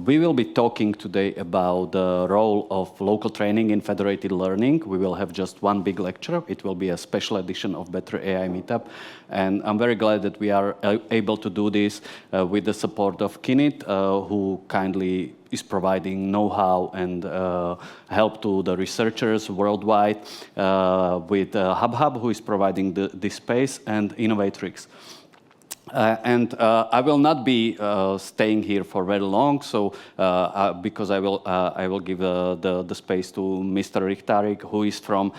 We will be talking today about the role of local training in federated learning. We will have just one big lecture. It will be a special edition of Better AI Meetup. And I'm very glad that we are able to do this with the support of Kinit, who kindly is providing know-how and help to the researchers worldwide, with HubHub, who is providing the space, and Innovatrix. I will not be staying here for very long, so because I will give the space to Mr. Richtarik, who is from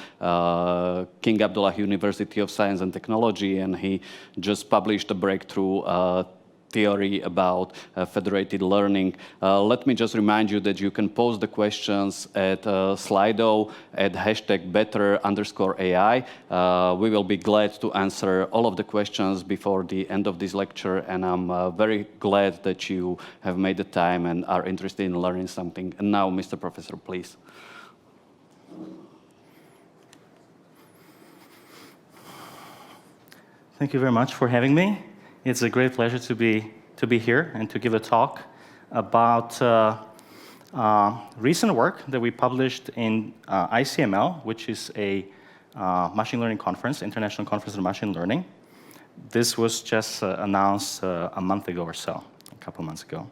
King Abdullah University of Science and Technology, and he just published a breakthrough theory about federated learning. Let me just remind you that you can post the questions at Slido at #better_AI. We will be glad to answer all of the questions before the end of this lecture, and I'm very glad that you have made the time and are interested in learning something. And now, Mr. Professor, please. Thank you very much for having me. It's a great pleasure to be here and to give a talk about recent work that we published in ICML, which is a machine learning conference, International Conference on Machine Learning. This was just announced a month ago or so, a couple months ago.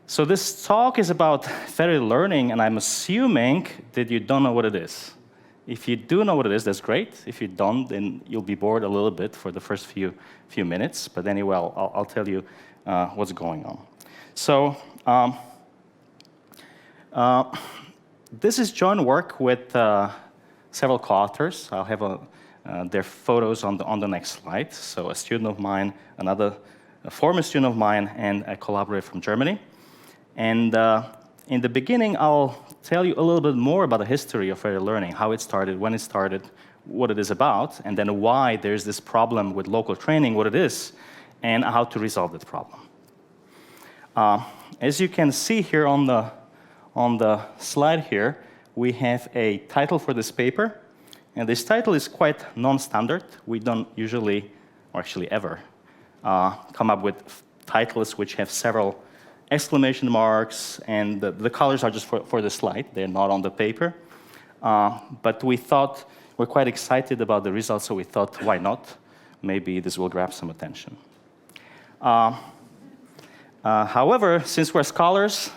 So this talk is about federated learning, and I'm assuming that you don't know what it is. If you do know what it is, that's great. If you don't, then you'll be bored a little bit for the first few minutes. But anyway, I'll tell you what's going on. So this is joint work with several co-authors. I'll have their photos on the next slide. So a student of mine, a former student of mine, and a collaborator from Germany. And in the beginning, I'll tell you a little bit more about the history of federated learning, how it started, when it started, what it is about, and then why there's this problem with local training, what it is, and how to resolve that problem. As you can see here on the slide here, we have a title for this paper, and this title is quite non-standard. We don't usually, or actually ever, come up with titles which have several exclamation marks, and the colors are just for the slide. They're not on the paper. But we thought, we're quite excited about the results, so we thought, why not? Maybe this will grab some attention. However, since we're scholars,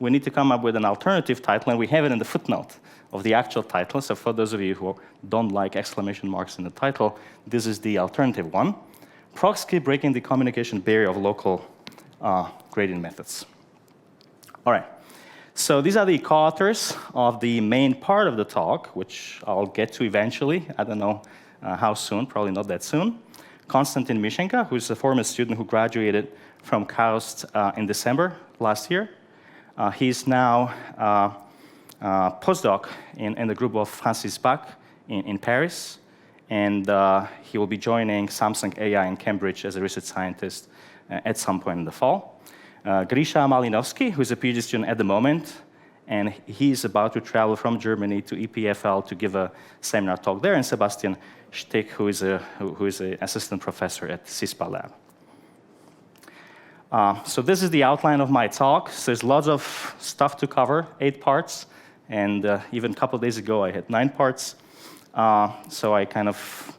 we need to come up with an alternative title, and we have it in the footnote of the actual title. So for those of you who don't like exclamation marks in the title, this is the alternative one. ProxSkip, breaking the communication barrier of local gradient methods. All right, so these are the co-authors of the main part of the talk, which I'll get to eventually. I don't know how soon, probably not that soon. Konstantin Mishenka, who's a former student who graduated from KAUST in December last year. He's now a postdoc in the group of Francis Bach in Paris, and he will be joining Samsung AI in Cambridge as a research scientist at some point in the fall. Grisha Malinovsky, who's a PhD student at the moment, and he's about to travel from Germany to EPFL to give a seminar talk there, and Sebastian Stick, who is an assistant professor at CISPA lab. So this is the outline of my talk. So there's lots of stuff to cover, 8 parts, and even a couple of days ago I had 9 parts. So I kind of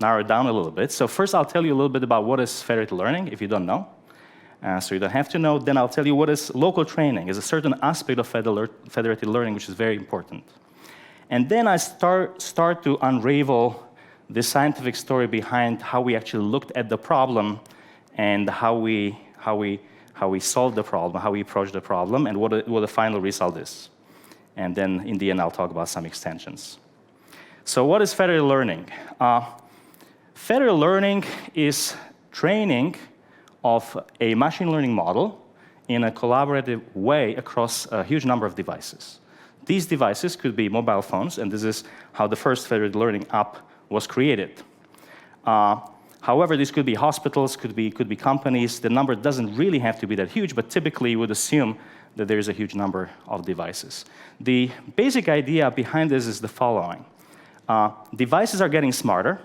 narrowed down a little bit. So first I'll tell you a little bit about what is federated learning, if you don't know. So you don't have to know. Then I'll tell you what is local training. It's a certain aspect of federated learning which is very important. And then I start to unravel the scientific story behind how we actually looked at the problem and how we solved the problem, how we approached the problem, and what the final result is. And then in the end I'll talk about some extensions. So what is federated learning? Federated learning is training of a machine learning model in a collaborative way across a huge number of devices. These devices could be mobile phones, and this is how the first federated learning app was created. However, these could be hospitals, could be companies. The number doesn't really have to be that huge, but typically you would assume that there is a huge number of devices. The basic idea behind this is the following. Devices are getting smarter.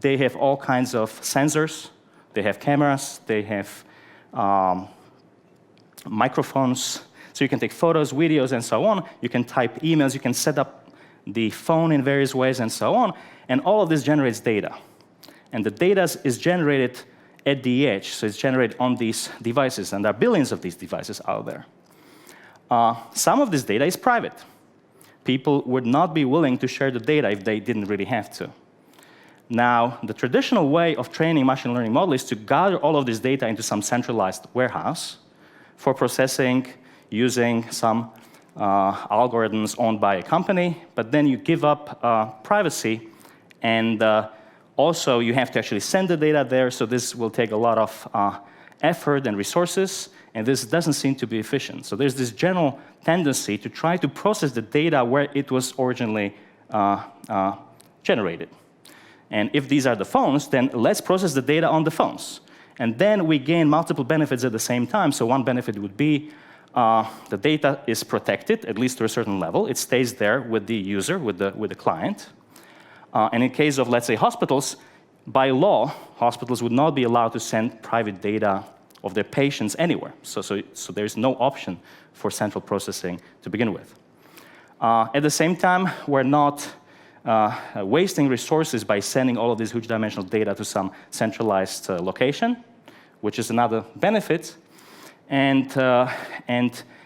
They have all kinds of sensors. They have cameras. They have microphones, so you can take photos, videos, and so on. You can type emails, you can set up the phone in various ways, and so on. And all of this generates data. And the data is generated at the edge, so it's generated on these devices, and there are billions of these devices out there. Some of this data is private. People would not be willing to share the data if they didn't really have to. Now, the traditional way of training machine learning models is to gather all of this data into some centralized warehouse for processing using some algorithms owned by a company, but then you give up privacy, and also you have to actually send the data there, so this will take a lot of effort and resources, and this doesn't seem to be efficient. So there's this general tendency to try to process the data where it was originally generated. And if these are the phones, then let's process the data on the phones. And then we gain multiple benefits at the same time. So one benefit would be the data is protected, at least to a certain level. It stays there with the user, with the client. And in case of, let's say, hospitals, by law, hospitals would not be allowed to send private data of their patients anywhere. So there's no option for central processing to begin with. At the same time, we're not wasting resources by sending all of this huge dimensional data to some centralized location, which is another benefit. And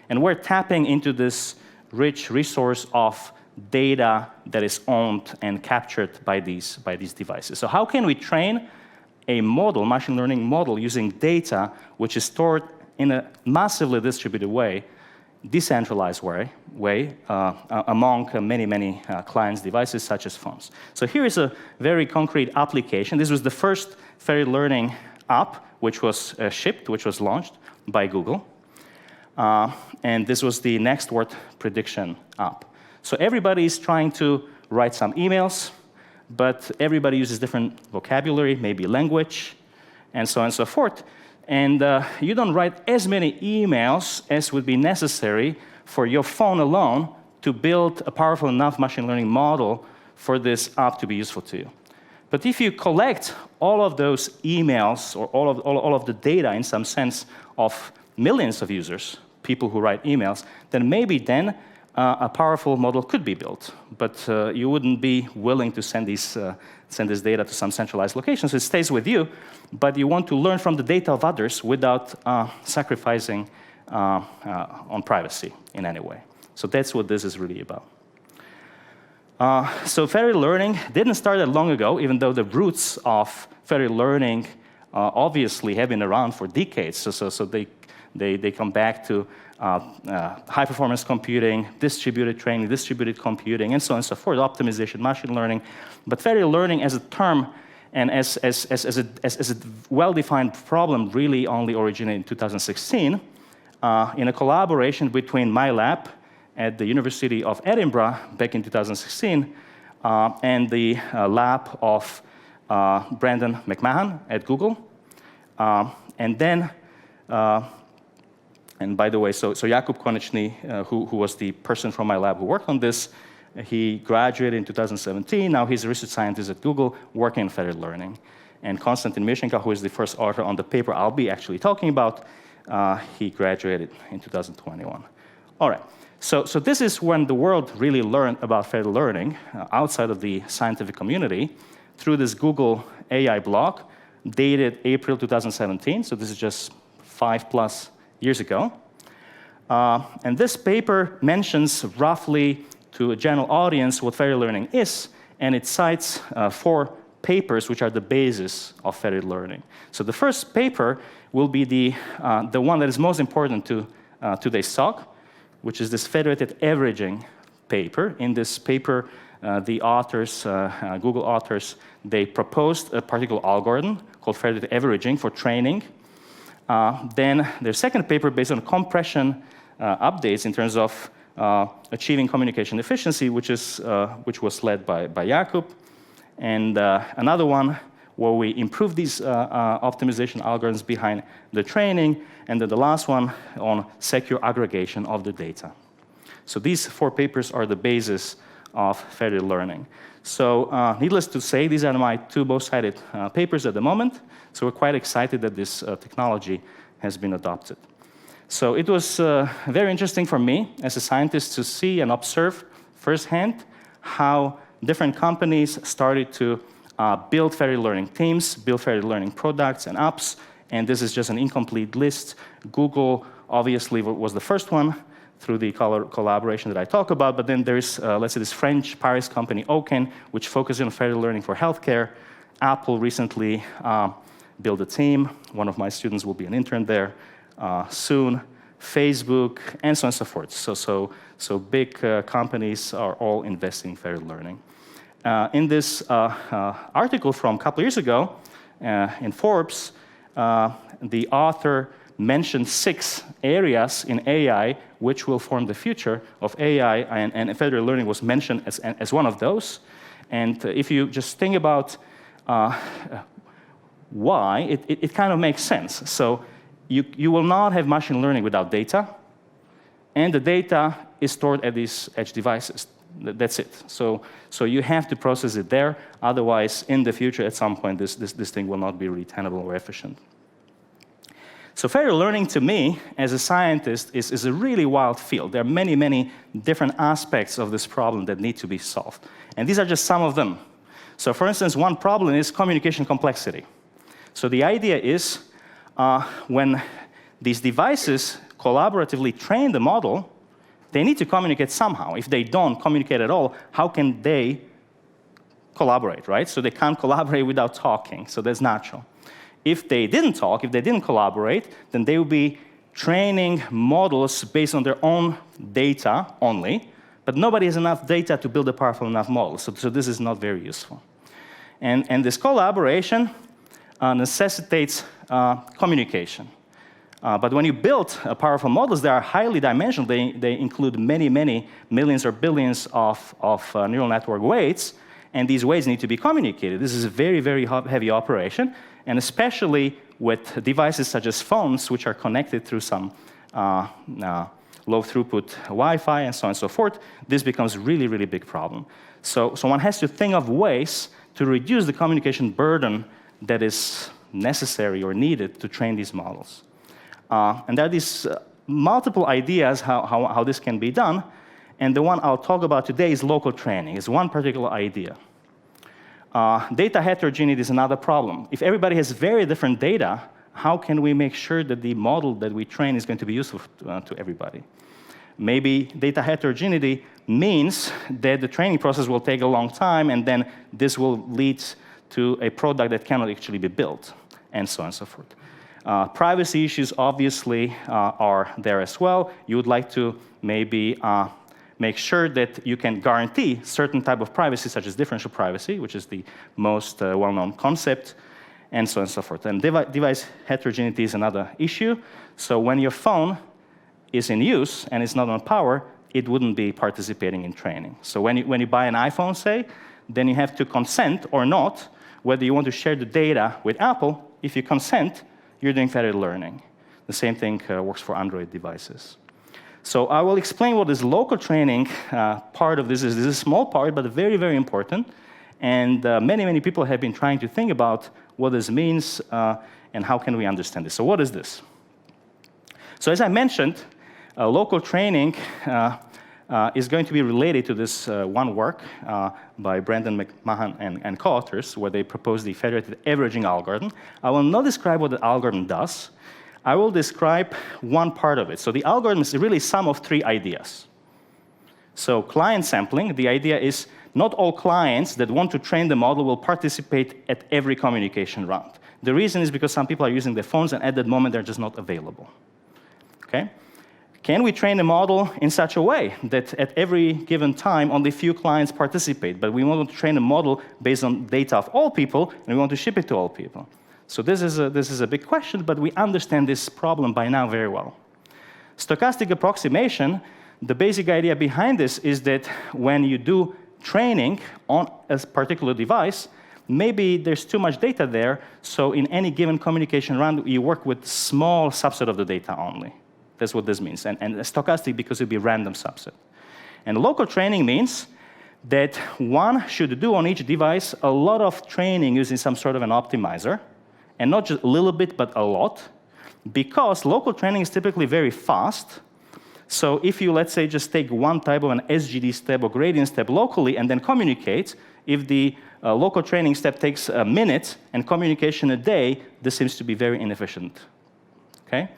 we're tapping into this rich resource of data that is owned and captured by these devices. So how can we train a model, machine learning model, using data which is stored in a massively distributed way, decentralized way among many clients' devices, such as phones? So here is a very concrete application. This was the first Federated Learning app, which was shipped, which was launched by Google. And this was the next word prediction app. So everybody is trying to write some emails, but everybody uses different vocabulary, maybe language, and so on and so forth. And you don't write as many emails as would be necessary for your phone alone to build a powerful enough machine learning model for this app to be useful to you. But if you collect all of those emails or all of the data in some sense of millions of users, people who write emails, then maybe then a powerful model could be built. But you wouldn't be willing to send this data to some centralized location, so it stays with you, but you want to learn from the data of others without sacrificing on privacy in any way. So that's what this is really about. So Federated Learning didn't start that long ago, even though the roots of Federated Learning obviously have been around for decades. So they come back to high-performance computing, distributed training, distributed computing, and so on and so forth, optimization, machine learning. But Federated Learning as a term and as a well-defined problem really only originated in 2016 in a collaboration between my lab at the University of Edinburgh back in 2016 and the lab of Brendan McMahon at Google. And by the way, so Jakub Konečný, who was the person from my lab who worked on this, he graduated in 2017. Now he's a research scientist at Google working in Federated Learning. And Konstantin Mirchenka, who is the first author on the paper I'll be actually talking about, he graduated in 2021. All right, so this is when the world really learned about Federated Learning outside of the scientific community through this Google AI blog dated April 2017. So this is just 5+ years ago. And this paper mentions roughly to a general audience what Federated Learning is, and it cites 4 papers which are the basis of Federated Learning. So the first paper will be the one that is most important to today's talk, which is this federated averaging paper. In this paper, the authors, Google authors, they proposed a particular algorithm called federated averaging for training. Then their second paper based on compression updates in terms of achieving communication efficiency, which was led by Jakub. And another one where we improve these optimization algorithms behind the training. And then the last one on secure aggregation of the data. So these 4 papers are the basis of Federated Learning. So needless to say, these are my 2 most cited papers at the moment. So we're quite excited that this technology has been adopted. So it was very interesting for me as a scientist to see and observe firsthand how different companies started to build federated learning teams, build federated learning products and apps, and this is just an incomplete list. Google obviously was the first one through the collaboration that I talk about, but then there's, let's say, this French Paris company, Oken, which focuses on federated learning for healthcare. Apple recently built a team. One of my students will be an intern there soon. Facebook, and so on and so forth. So big companies are all investing in federated learning. In this article from a couple of years ago in Forbes, the author mentioned 6 areas in AI which will form the future of AI, and federated learning was mentioned as one of those. And if you just think about why, it kind of makes sense. So you will not have machine learning without data, and the data is stored at these edge devices. That's it. So you have to process it there. Otherwise, in the future, at some point, this thing will not be really tenable or efficient. So federated learning, to me, as a scientist, is a really wild field. There are many, many different aspects of this problem that need to be solved. And these are just some of them. So for instance, one problem is communication complexity. So the idea is when these devices collaboratively train the model, they need to communicate somehow. If they don't communicate at all, how can they collaborate, right? So they can't collaborate without talking, so that's natural. If they didn't talk, if they didn't collaborate, then they would be training models based on their own data only, but nobody has enough data to build a powerful enough model, so this is not very useful. And this collaboration necessitates communication. But when you build powerful models, they are highly dimensional. They include many, many millions or billions of neural network weights, and these weights need to be communicated. This is a very, very heavy operation, and especially with devices such as phones, which are connected through some low-throughput Wi-Fi and so on and so forth, this becomes a really, really big problem. So one has to think of ways to reduce the communication burden that is necessary or needed to train these models. And there are these multiple ideas how this can be done, and the one I'll talk about today is local training. It's one particular idea. Data heterogeneity is another problem. If everybody has very different data, how can we make sure that the model that we train is going to be useful to everybody? Maybe data heterogeneity means that the training process will take a long time, and then this will lead to a product that cannot actually be built, and so on and so forth. Privacy issues obviously are there as well. You would like to maybe make sure that you can guarantee certain type of privacy, such as differential privacy, which is the most well-known concept, and so on and so forth. And device heterogeneity is another issue. So when your phone is in use and it's not on power, it wouldn't be participating in training. So when you buy an iPhone, say, then you have to consent or not whether you want to share the data with Apple. If you consent, you're doing federated learning. The same thing works for Android devices. So I will explain what this local training part of this is. This is a small part, but very, very important. And many, many people have been trying to think about what this means and how can we understand this. So what is this? So as I mentioned, local training is going to be related to this one work by Brandon McMahon and co-authors, where they propose the federated averaging algorithm. I will not describe what the algorithm does. I will describe one part of it. So the algorithm is really sum of 3 ideas. So client sampling, the idea is not all clients that want to train the model will participate at every communication round. The reason is because some people are using their phones, and at that moment, they're just not available. Okay? Can we train a model in such a way that at every given time, only few clients participate, but we want to train a model based on data of all people, and we want to ship it to all people? So this is a big question, but we understand this problem by now very well. Stochastic approximation, the basic idea behind this is that when you do training on a particular device, maybe there's too much data there, so in any given communication round, you work with small subset of the data only. That's what this means. And stochastic because it would be a random subset. And local training means that one should do on each device a lot of training using some sort of an optimizer, and not just a little bit, but a lot, because local training is typically very fast. So if you, let's say, just take one type of an SGD step or gradient step locally and then communicate, if the local training step takes a minute and communication a day, this seems to be very inefficient. Okay?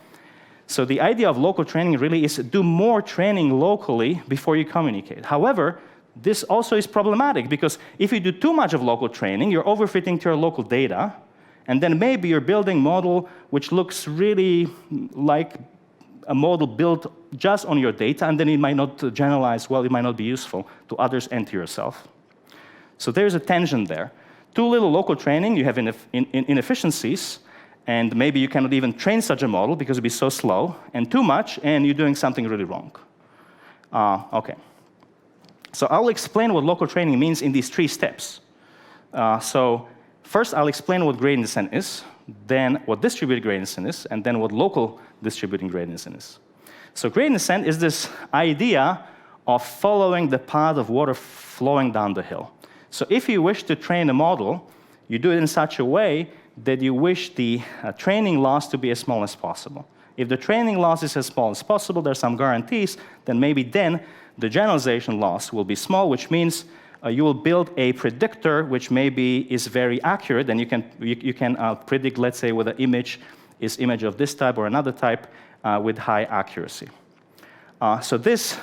So the idea of local training really is to do more training locally before you communicate. However, this also is problematic, because if you do too much of local training, you're overfitting to your local data, and then maybe you're building a model which looks really like a model built just on your data, and then it might not generalize well, it might not be useful to others and to yourself. So there's a tension there. Too little local training, you have inefficiencies, and maybe you cannot even train such a model because it'll be so slow, and too much, and you're doing something really wrong. Okay. So I'll explain what local training means in these 3 steps. So first, I'll explain what gradient descent is, then what distributed gradient descent is, and then what local distributing gradient descent is. So gradient descent is this idea of following the path of water flowing down the hill. So if you wish to train a model, you do it in such a way that you wish the training loss to be as small as possible. If the training loss is as small as possible, there are some guarantees, then maybe then the generalization loss will be small, which means you will build a predictor which maybe is very accurate, and you can predict, let's say, whether image is image of this type or another type with high accuracy. So this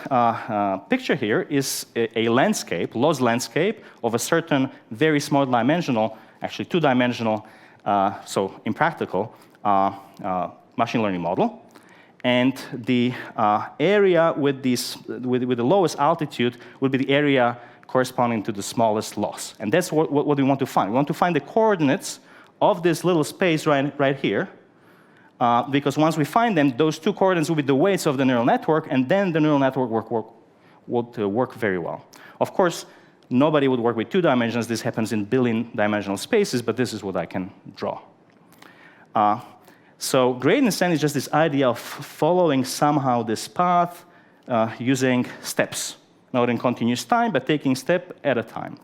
picture here is a landscape, loss landscape, of a certain very small dimensional, actually 2-dimensional, so impractical, machine learning model. And the area with the lowest altitude would be the area corresponding to the smallest loss. And that's what we want to find. We want to find the coordinates of this little space right here, because once we find them, those 2 coordinates will be the weights of the neural network, and then the neural network would work very well. Of course, nobody would work with 2 dimensions. This happens in billion-dimensional spaces, but this is what I can draw. So gradient descent is just this idea of following somehow this path using steps, not in continuous time, but taking step at a time.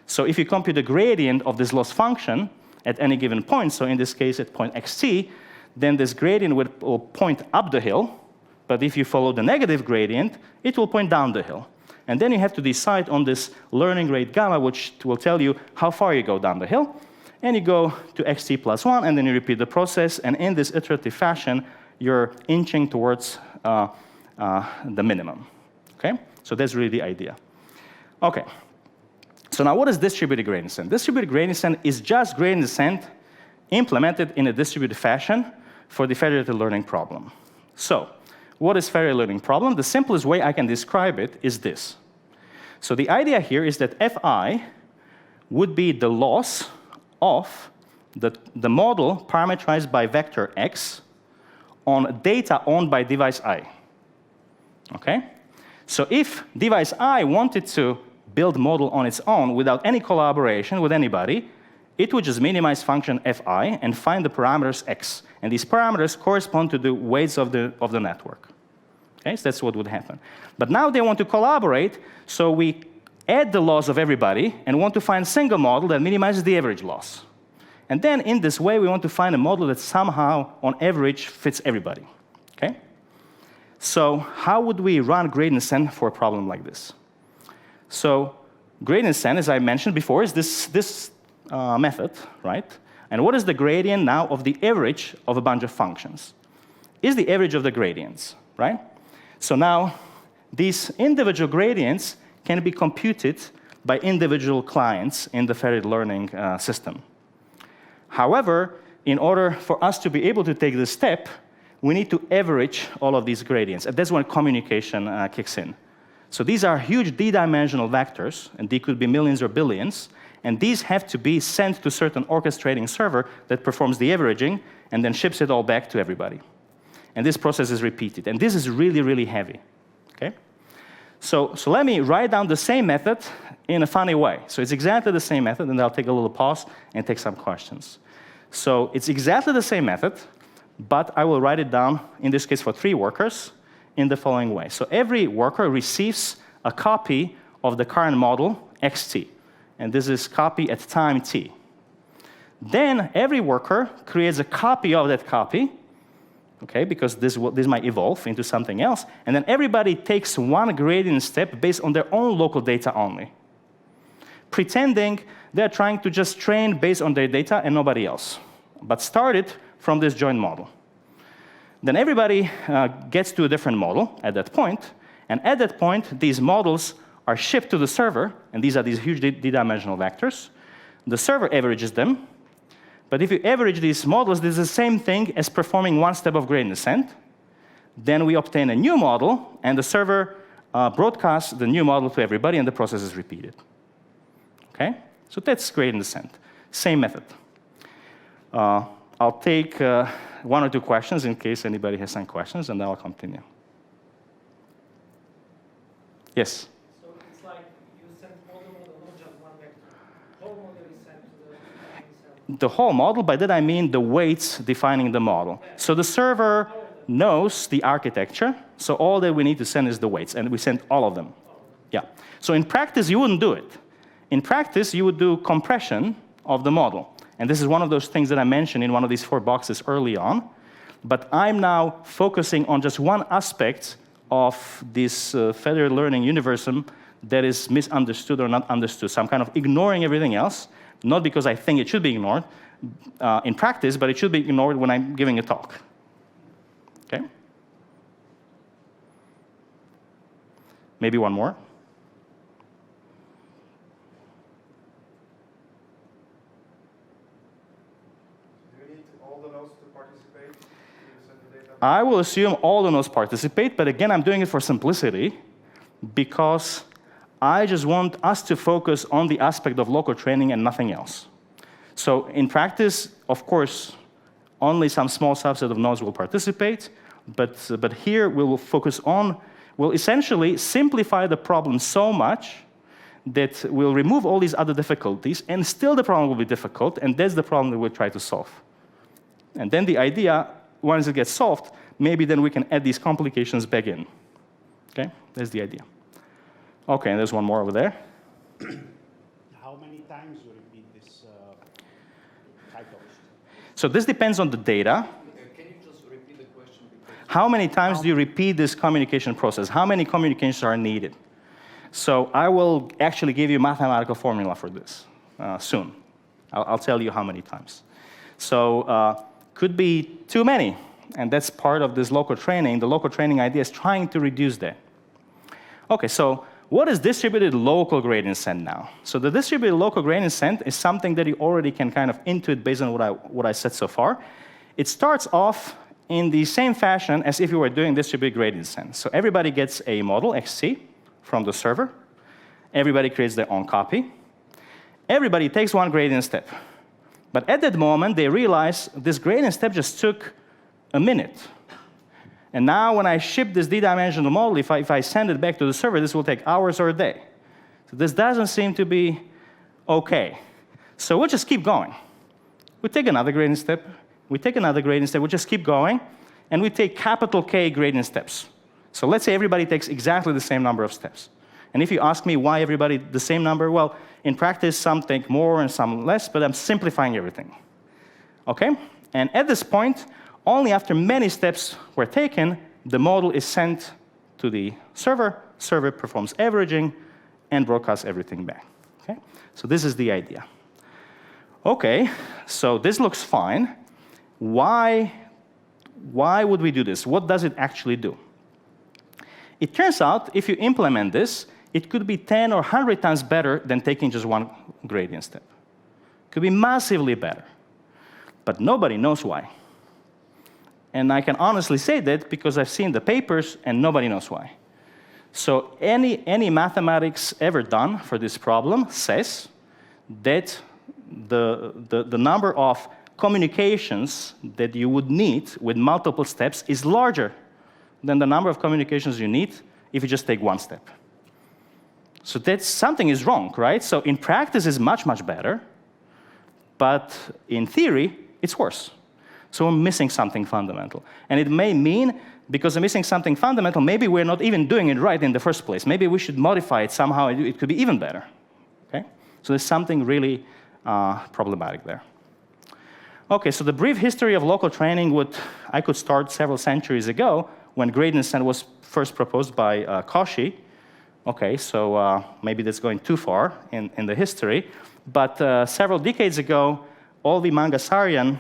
So if you compute the gradient of this loss function at any given point, so in this case at point xt, then this gradient will point up the hill, but if you follow the negative gradient, it will point down the hill. And then you have to decide on this learning rate gamma, which will tell you how far you go down the hill. And you go to xt plus 1, and then you repeat the process, and in this iterative fashion, you're inching towards the minimum. Okay? So that's really the idea. Okay. So now what is distributed gradient descent? Distributed gradient descent is just gradient descent implemented in a distributed fashion for the federated learning problem. So what is federated learning problem? The simplest way I can describe it is this. So the idea here is that fi would be the loss of the model parameterized by vector x on data owned by device I. Okay? So if device I wanted to build model on its own without any collaboration with anybody, it would just minimize function fi and find the parameters x. And these parameters correspond to the weights of the network. Okay? So that's what would happen. But now they want to collaborate, so we add the loss of everybody and want to find a single model that minimizes the average loss. And then in this way, we want to find a model that somehow, on average, fits everybody. Okay? So how would we run gradient descent for a problem like this? So gradient descent, as I mentioned before, is this method, right? And what is the gradient now of the average of a bunch of functions? Is the average of the gradients, right? So now these individual gradients can be computed by individual clients in the federated learning system. However, in order for us to be able to take this step, we need to average all of these gradients. And that's when communication kicks in. So these are huge d-dimensional vectors, and they could be millions or billions, and these have to be sent to a certain orchestrating server that performs the averaging and then ships it all back to everybody. And this process is repeated. And this is really, really heavy. Okay? So let me write down the same method in a funny way. So it's exactly the same method, and I'll take a little pause and take some questions. So it's exactly the same method, but I will write it down, in this case for 3 workers, in the following way. So every worker receives a copy of the current model, xt. And this is copy at time t. Then every worker creates a copy of that copy okay, because this might evolve into something else, and then everybody takes one gradient step based on their own local data only, pretending they're trying to just train based on their data and nobody else, but started from this joint model. Then everybody gets to a different model at that point, and at that point, these models are shipped to the server, and these are these huge d-dimensional vectors. The server averages them, but if you average these models, this is the same thing as performing one step of gradient descent. Then we obtain a new model, and the server broadcasts the new model to everybody, and the process is repeated. Okay? So that's gradient descent. Same method. I'll take one or two questions in case anybody has some questions, and then I'll continue. Yes? So it's like you send all the model, not just one vector. Whole model is sent to The whole model, by that I mean the weights defining the model. Yeah. So the server knows the architecture, so all that we need to send is the weights, and we send all of them. Yeah. So in practice, you wouldn't do it. In practice, you would do compression of the model. And this is one of those things that I mentioned in one of these 4 boxes early on. But I'm now focusing on just one aspect of this federated learning universum that is misunderstood or not understood. So I'm kind of ignoring everything else, not because I think it should be ignored in practice, but it should be ignored when I'm giving a talk. Okay? Maybe one more. I will assume all the nodes participate, but again, I'm doing it for simplicity because I just want us to focus on the aspect of local training and nothing else. So in practice, of course, only some small subset of nodes will participate, but here we will focus on, we'll essentially simplify the problem so much that we'll remove all these other difficulties, and still the problem will be difficult, and that's the problem that we'll try to solve. And then the idea, once it gets solved, maybe then we can add these complications back in. Okay, that's the idea. Okay, and there's one more over there. How many times you repeat this cycle? So this depends on the data. Can you just repeat the question? How many times do you repeat this communication process? How many communications are needed? So I will actually give you a mathematical formula for this soon. I'll tell you how many times. So could be too many, and that's part of this local training. The local training idea is trying to reduce that. Okay, so what is distributed local gradient descent now? So the distributed local gradient descent is something that you already can kind of intuit based on what I said so far. It starts off in the same fashion as if you were doing distributed gradient descent. So everybody gets a model, XC, from the server. Everybody creates their own copy. Everybody takes one gradient step. But at that moment, they realize this gradient step just took a minute. And now when I ship this d-dimensional model, if I send it back to the server, this will take hours or a day. So this doesn't seem to be OK. So we'll just keep going. We take another gradient step. We take another gradient step. We just keep going. And we take capital K gradient steps. So let's say everybody takes exactly the same number of steps. And if you ask me why everybody the same number, well, in practice, some take more and some less, but I'm simplifying everything. OK? And at this point, only after many steps were taken, the model is sent to the server. Server performs averaging and broadcasts everything back. Okay? So this is the idea. OK, so this looks fine. Why would we do this? What does it actually do? It turns out, if you implement this, it could be 10 or 100 times better than taking just one gradient step. It could be massively better. But nobody knows why. And I can honestly say that because I've seen the papers, and nobody knows why. So any mathematics ever done for this problem says that the number of communications that you would need with multiple steps is larger than the number of communications you need if you just take one step. So that's something is wrong, right? So in practice, it's much, much better. But in theory, it's worse. So we're missing something fundamental. And it may mean, because we're missing something fundamental, maybe we're not even doing it right in the first place. Maybe we should modify it somehow. It could be even better. Okay? So there's something really problematic there. OK, so the brief history of local training I could start several centuries ago when gradient descent was first proposed by Cauchy. OK, so maybe that's going too far in the history. But several decades ago, Olvi Mangasarian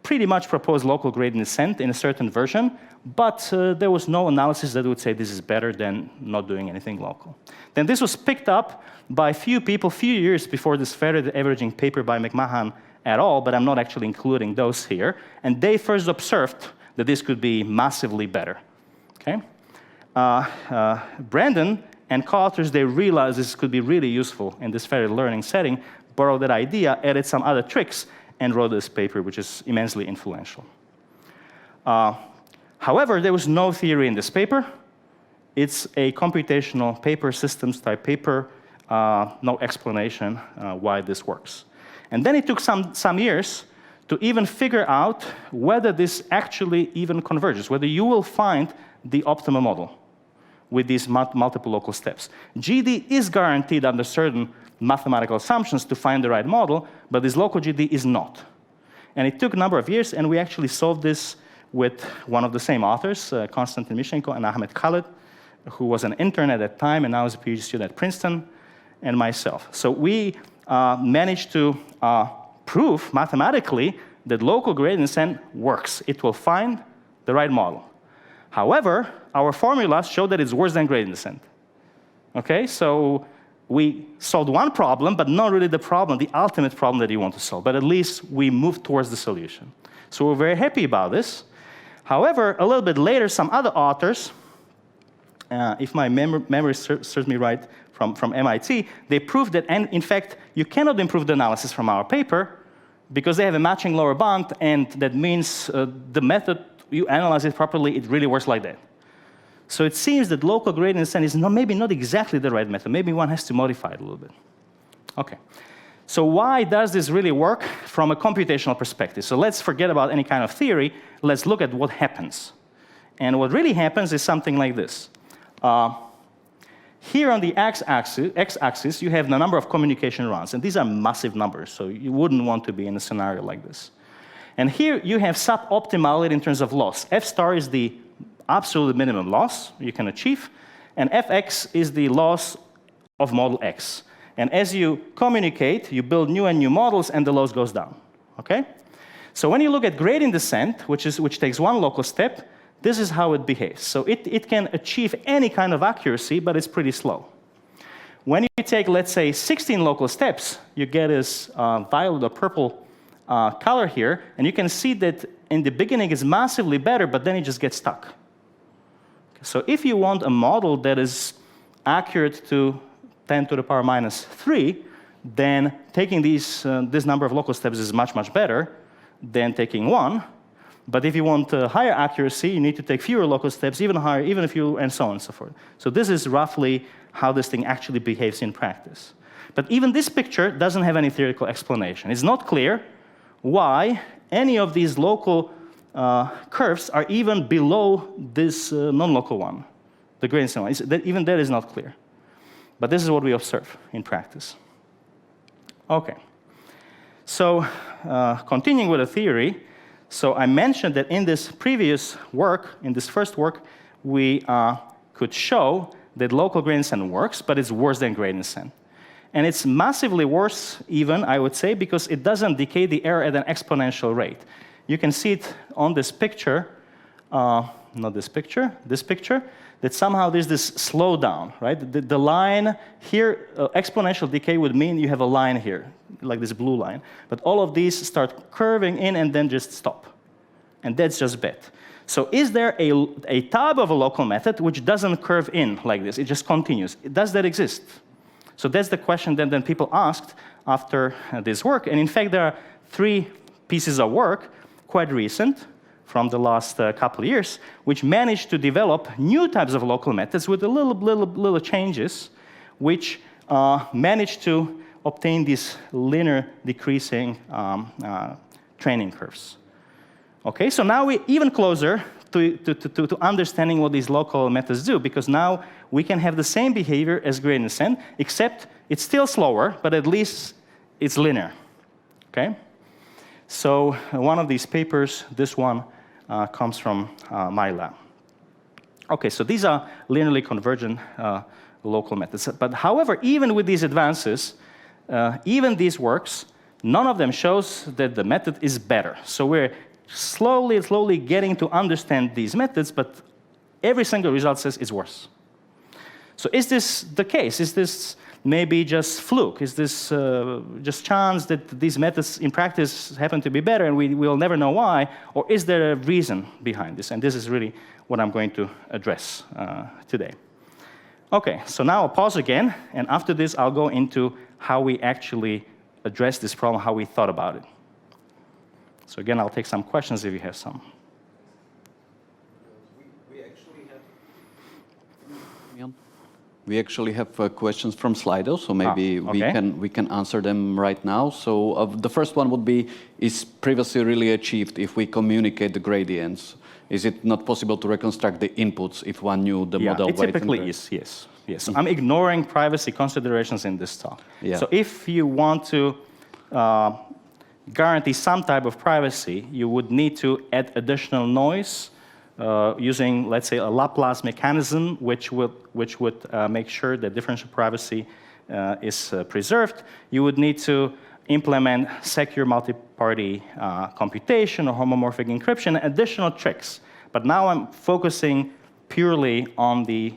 pretty much proposed local gradient descent in a certain version, but there was no analysis that would say this is better than not doing anything local. Then this was picked up by a few people a few years before this federated averaging paper by McMahon et al., but I'm not actually including those here. And they first observed that this could be massively better. Okay? Brandon and co-authors, they realized this could be really useful in this federated learning setting, borrowed that idea, added some other tricks, and wrote this paper, which is immensely influential. However, there was no theory in this paper. It's a computational paper, systems type paper, no explanation why this works. And then it took some years to even figure out whether this actually even converges, whether you will find the optimal model with these multiple local steps. GD is guaranteed under certain mathematical assumptions to find the right model, but this local GD is not. And it took a number of years, and we actually solved this with one of the same authors, Konstantin Mishenko and Ahmed Khaled, who was an intern at that time and now is a PhD student at Princeton, and myself. So we managed to prove mathematically that local gradient descent works. It will find the right model. However, our formulas show that it's worse than gradient descent. Okay, so we solved one problem, but not really the problem, the ultimate problem that you want to solve. But at least we moved towards the solution. So we're very happy about this. However, a little bit later, some other authors, if my memory serves me right, from MIT, they proved that, and in fact, you cannot improve the analysis from our paper because they have a matching lower bound, and that means the method, you analyze it properly, it really works like that. So it seems that local gradient descent is maybe not exactly the right method. Maybe one has to modify it a little bit. OK. So why does this really work from a computational perspective? So let's forget about any kind of theory. Let's look at what happens. And what really happens is something like this. Here on the x-axis, you have the number of communication runs. And these are massive numbers, so you wouldn't want to be in a scenario like this. And here you have suboptimality in terms of loss. F star is the absolute minimum loss you can achieve, and fx is the loss of model x. And as you communicate, you build new and new models, and the loss goes down. Okay? So when you look at gradient descent, which takes one local step, this is how it behaves. So it can achieve any kind of accuracy, but it's pretty slow. When you take, let's say, 16 local steps, you get this violet or purple color here, and you can see that in the beginning it's massively better, but then it just gets stuck. So if you want a model that is accurate to 10 to the power minus 3, then taking this number of local steps is much, much better than taking 1. But if you want higher accuracy, you need to take fewer local steps, even higher, even if you, and so on and so forth. So this is roughly how this thing actually behaves in practice. But even this picture doesn't have any theoretical explanation. It's not clear why any of these local curves are even below this non-local one, the gradient one. Even that is not clear. But this is what we observe in practice. OK. So continuing with the theory, so I mentioned that in this previous work, in this first work, we could show that local gradient descent works, but it's worse than gradient descent. And it's massively worse, even, I would say, because it doesn't decay the error at an exponential rate. You can see it on this picture, not this picture, that somehow there's this slowdown, right? The line here, exponential decay would mean you have a line here, like this blue line. But all of these start curving in and then just stop. And that's just bad. So is there a type of a local method which doesn't curve in like this? It just continues. Does that exist? So that's the question that then people asked after this work. And in fact, there are 3 pieces of work, quite recent, from the last couple of years, which managed to develop new types of local methods with a little changes, which managed to obtain these linear decreasing training curves. Okay, so now we're even closer to understanding what these local methods do, because now we can have the same behavior as gradient descent, except it's still slower, but at least it's linear. Okay? So one of these papers, this one, comes from my lab. OK, so these are linearly convergent local methods. But however, even with these advances, even these works, none of them shows that the method is better. So we're slowly getting to understand these methods, but every single result says it's worse. So is this the case? Is this maybe just fluke? Is this just chance that these methods in practice happen to be better and we will never know why? Or is there a reason behind this? And this is really what I'm going to address today. OK, so now I'll pause again. And after this, I'll go into how we actually address this problem, how we thought about it. So again, I'll take some questions if you have some. We actually have questions from Slido, so maybe okay. we can answer them right now. So the first one would be, is privacy really achieved if we communicate the gradients? Is it not possible to reconstruct the inputs if one knew the model? It typically is, yes. Yes. I'm ignoring privacy considerations in this talk. Yeah. So if you want to guarantee some type of privacy, you would need to add additional noise using, let's say, a Laplace mechanism, which would make sure that differential privacy is preserved. You would need to implement secure multi-party computation or homomorphic encryption, additional tricks. But now I'm focusing purely on the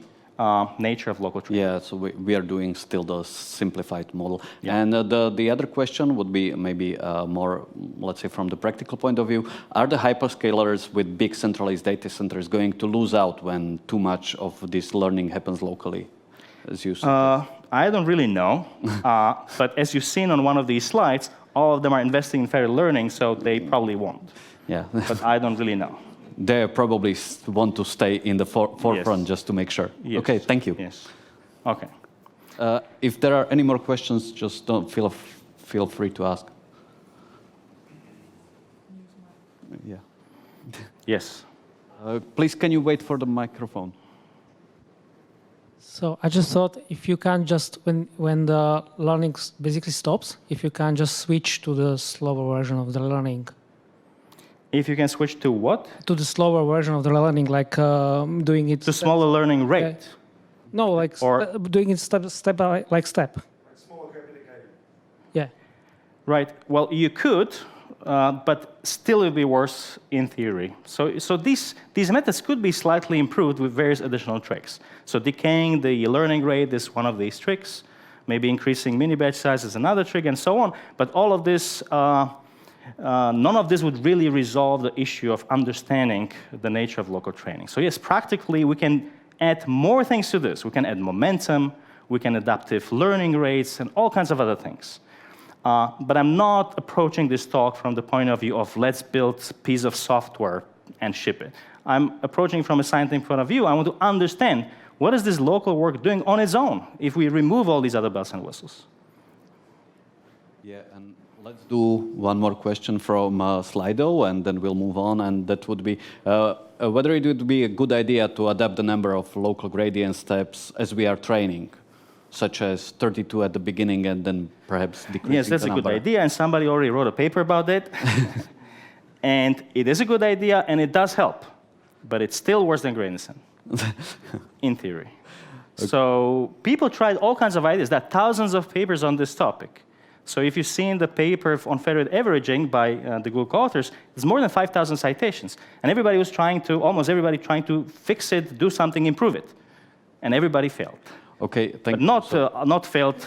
nature of local training. Yeah, so we are doing still the simplified model. Yeah. And the other question would be maybe more, let's say, from the practical point of view, are the hyperscalers with big centralized data centers going to lose out when too much of this learning happens locally, as you said? I don't really know. But as you've seen on one of these slides, all of them are investing in federated learning, so they probably won't. Yeah. But I don't really know. They probably want to stay in the forefront Yes. just to make sure. Yes. OK, thank you. Yes. OK. If there are any more questions, just don't feel free to ask. Yeah. Yes. Please, can you wait for the microphone? So I just thought if you can just, when the learning basically stops, if you can just switch to the slower version of the learning. If you can switch to what? To the slower version of the learning, like doing it. To smaller learning rate. No, like doing it step by step. Smaller replicating. Yeah. Right. Well, you could, but still it would be worse in theory. So these methods could be slightly improved with various additional tricks. So decaying the learning rate is one of these tricks. Maybe increasing mini-batch size is another trick, and so on. But all of this, none of this would really resolve the issue of understanding the nature of local training. So yes, practically, we can add more things to this. We can add momentum, we can adaptive learning rates, and all kinds of other things. But I'm not approaching this talk from the point of view of let's build a piece of software and ship it. I'm approaching from a scientific point of view. I want to understand what is this local work doing on its own if we remove all these other bells and whistles. Yeah, and let's do one more question from Slido, and then we'll move on. And that would be whether it would be a good idea to adapt the number of local gradient steps as we are training, such as 32 at the beginning and then perhaps decreasing Yes, that's the a good number. idea, and somebody already wrote a paper about it. And it is a good idea, and it does help. But it's still worse than gradient descent, in theory. Okay. So people tried all kinds of ideas. There are thousands of papers on this topic. So if you've seen the paper on federated averaging by the Google authors, there's more than 5,000 citations. And everybody was trying to, almost everybody trying to fix it, do something, improve it. And everybody failed. Okay, thank you. But not failed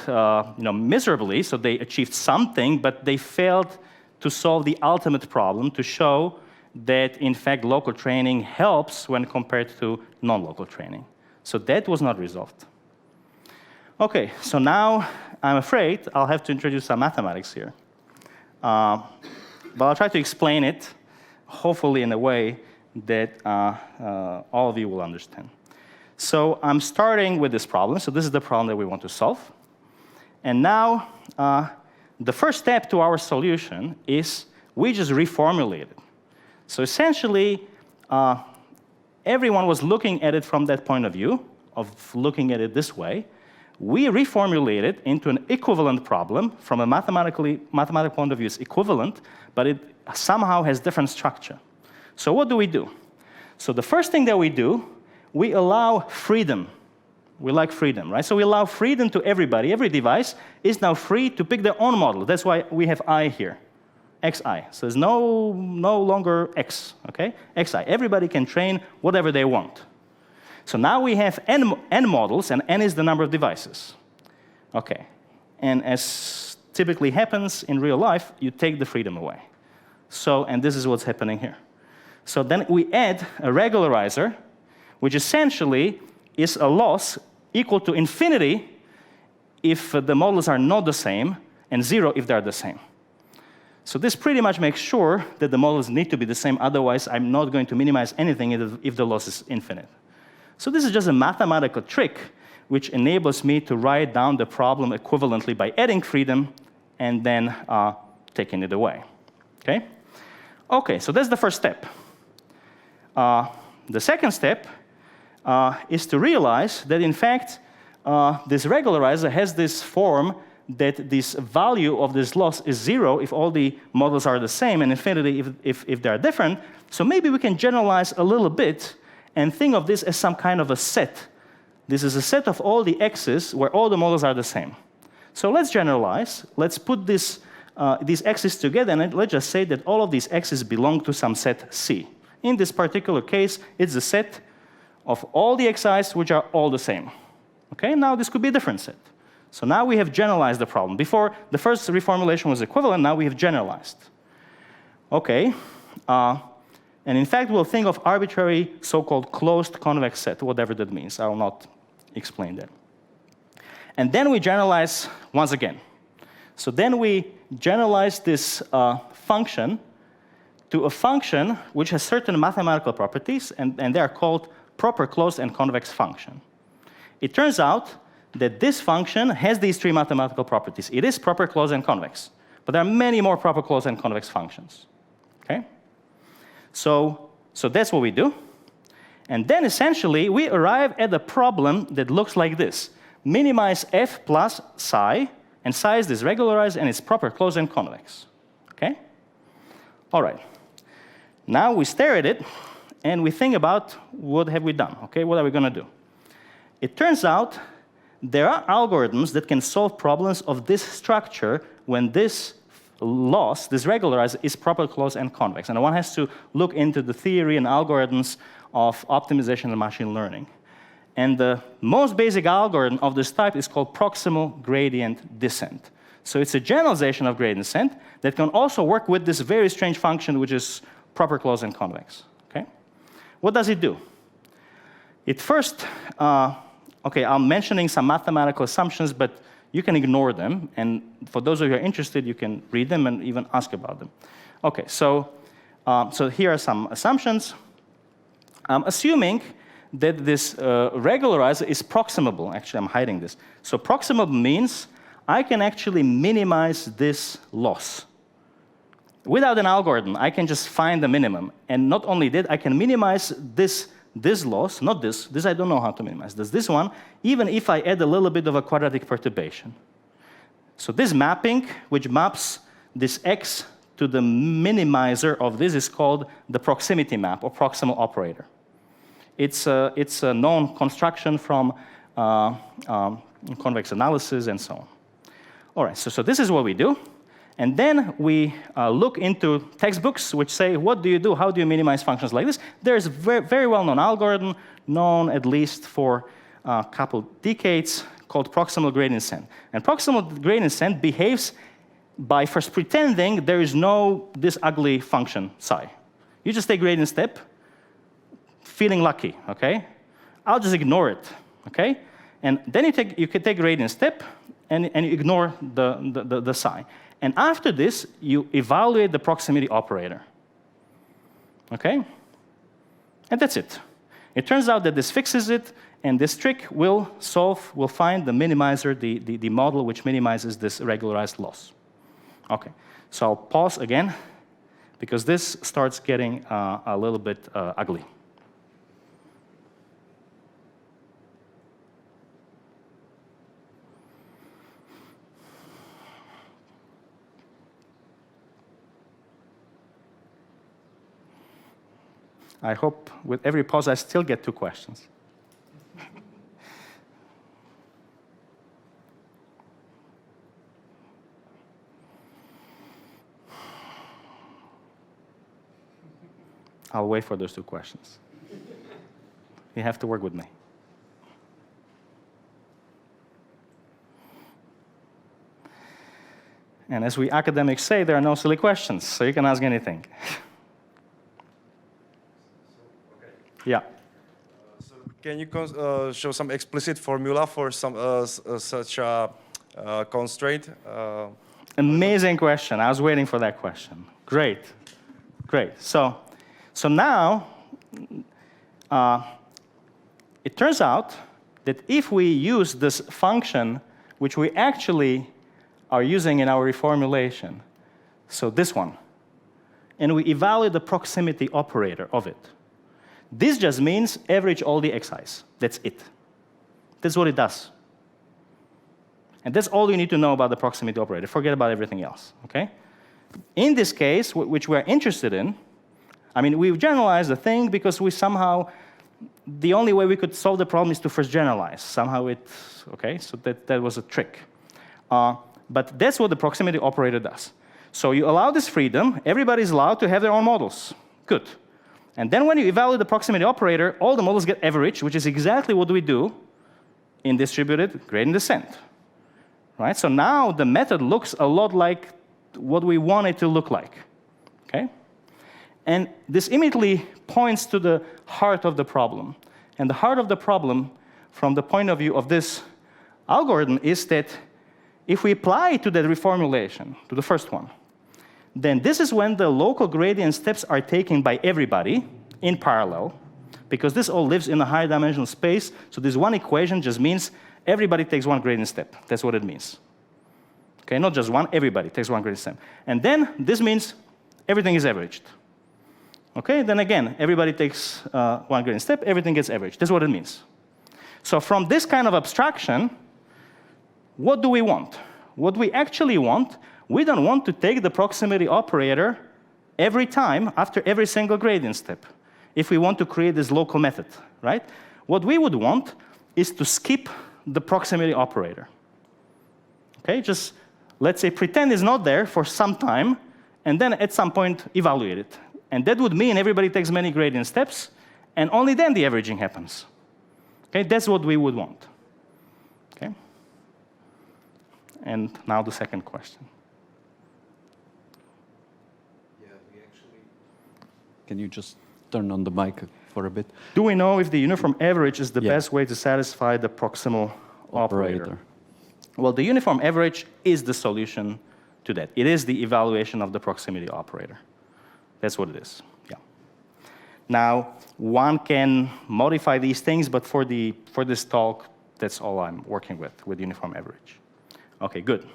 miserably, so they achieved something, but they failed to solve the ultimate problem, to show that, in fact, local training helps when compared to non-local training. So that was not resolved. OK, so now I'm afraid I'll have to introduce some mathematics here. But I'll try to explain it, hopefully in a way that all of you will understand. So I'm starting with this problem. So this is the problem that we want to solve. And now the first step to our solution is we just reformulate it. So essentially, everyone was looking at it from that point of view, of looking at it this way. we reformulate it into an equivalent problem. From a mathematical point of view, it's equivalent, but it somehow has different structure. So what do? So the first thing that we do, we allow freedom. We like freedom, right? So we allow freedom to everybody. Every device is now free to pick their own model. That's why we have I here, xi. So there's no longer x, okay? xi. Everybody can train whatever they want. So now we have n models, and n is the number of devices. Okay. And as typically happens in real life, you take the freedom away. So, and this is what's happening here. So then we add a regularizer, which essentially is a loss equal to infinity if the models are not the same, and 0 if they're the same. So this pretty much makes sure that the models need to be the same, otherwise I'm not going to minimize anything if the loss is infinite. So this is just a mathematical trick which enables me to write down the problem equivalently by adding freedom and then taking it away. Okay? Okay, so that's the first step. The second step is to realize that, in fact, this regularizer has this form that this value of this loss is 0 if all the models are the same, and infinity if they are different. So maybe we can generalize a little bit and think of this as some kind of a set. This is a set of all the x's where all the models are the same. So let's generalize. Let's put these x's together, and let's just say that all of these x's belong to some set C. In this particular case, it's the set of all the xi's which are all the same. Okay, now this could be a different set. So now we have generalized the problem. Before, the first reformulation was equivalent, now we have generalized. Okay, and in fact, we'll think of arbitrary so-called closed convex set, whatever that means. I will not explain that. And then we generalize once again. So then we generalize this function to a function which has certain mathematical properties, and they are called proper closed and convex function. It turns out that this function has these three mathematical properties. It is proper closed and convex, but there are many more proper closed and convex functions. Okay? So that's what we do. And then essentially, we arrive at a problem that looks like this. Minimize f plus psi, and psi is this regularized, and it's proper closed and convex. Okay? All right. Now we stare at it, and we think about what have we done. Okay, what are we going to do? It turns out there are algorithms that can solve problems of this structure when this loss, this regularizer, is proper closed and convex. And one has to look into the theory and algorithms of optimization and machine learning. And the most basic algorithm of this type is called proximal gradient descent. So it's a generalization of gradient descent that can also work with this very strange function, which is proper closed and convex. Okay? What does it do? It first, okay, I'm mentioning some mathematical assumptions, but you can ignore them. And for those of you who are interested, you can read them and even ask about them. Okay, so here are some assumptions. I'm assuming that this regularizer is proximable. Actually, I'm hiding this. So proximal means I can actually minimize this loss. Without an algorithm, I can just find the minimum. And not only that, I can minimize this loss, not this I don't know how to minimize, this one, even if I add a little bit of a quadratic perturbation. So this mapping, which maps this x to the minimizer of this, is called the proximity map, or proximal operator. It's a known construction from convex analysis and so on. All right, so this is what we do. And then we look into textbooks which say, what do you do? How do you minimize functions like this? There's a very well-known algorithm, known at least for a couple decades, called proximal gradient descent. And proximal gradient descent behaves by first pretending there is no this ugly function psi. You just take gradient step, feeling lucky, okay? I'll just ignore it, okay? And then you can take gradient step and you ignore the psi. And after this, you evaluate the proximity operator. Okay? And that's it. It turns out that this fixes it, and this trick will find the minimizer, the model which minimizes this regularized loss. Okay, so I'll pause again, because this starts getting a little bit ugly. I hope with every pause I still get 2 questions. I'll wait for those 2 questions. You have to work with me. And as we academics say, there are no silly questions, so you can ask anything. Yeah. So can you show some explicit formula for some such a constraint? Amazing question. I was waiting for that question. Great. Great. So now, it turns out that if we use this function, which we actually are using in our reformulation, so this one, and we evaluate the proximity operator of it, this just means average all the xi's. That's it. That's what it does. And that's all you need to know about the proximity operator. Forget about everything else, okay? In this case, which we're interested in, I mean, we've generalized the thing because we somehow, the only way we could solve the problem is to first generalize. Somehow it's, okay, so that was a trick. But that's what the proximity operator does. So you allow this freedom, everybody's allowed to have their own models. Good. And then when you evaluate the proximity operator, all the models get averaged, which is exactly what we do in distributed gradient descent. Right? So now the method looks a lot like what we want it to look like. Okay? And this immediately points to the heart of the problem. And the heart of the problem, from the point of view of this algorithm, is that if we apply it to the reformulation, to the first one, then this is when the local gradient steps are taken by everybody in parallel, because this all lives in a higher dimensional space. So this one equation just means everybody takes one gradient step. That's what it means. Okay, not just one, everybody takes one gradient step. And then this means everything is averaged. Okay, then again, everybody takes one gradient step, everything gets averaged. That's what it means. So from this kind of abstraction, what do we want? What we actually want, we don't want to take the proximity operator every time after every single gradient step if we want to create this local method, right? What we would want is to skip the proximity operator. Okay, just let's say pretend it's not there for some time, and then at some point evaluate it. And that would mean everybody takes many gradient steps, and only then the averaging happens. Okay, that's what we would want. Okay? And now the second question. Yeah, we actually... Can you just turn on the mic for a bit? Do we know if the uniform average is the best way to satisfy the proximal operator? Well, the uniform average is the solution to that. It is the evaluation of the proximity operator. That's what it is. Yeah. Now, one can modify these things, but for this talk, that's all I'm working with uniform average. Okay, good.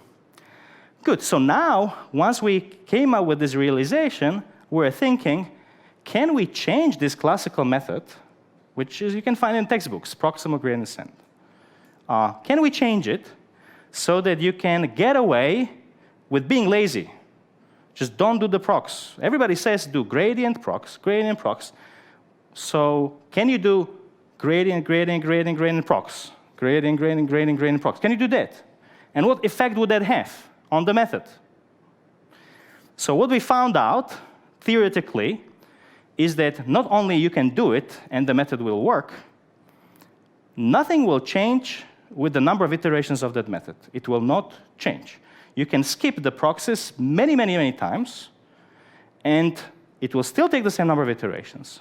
Good. So now, once we came up with this realization, we're thinking, can we change this classical method, which is you can find in textbooks, proximal gradient descent? Can we change it so that you can get away with being lazy? Just don't do the prox. Everybody says do gradient, prox, gradient, prox. So can you do gradient, gradient, gradient, gradient, prox? Gradient, gradient, gradient, gradient, prox. Can you do that? And what effect would that have on the method? So what we found out, theoretically, is that not only you can do it and the method will work, nothing will change with the number of iterations of that method. It will not change. You can skip the proxies many, many, many times, and it will still take the same number of iterations.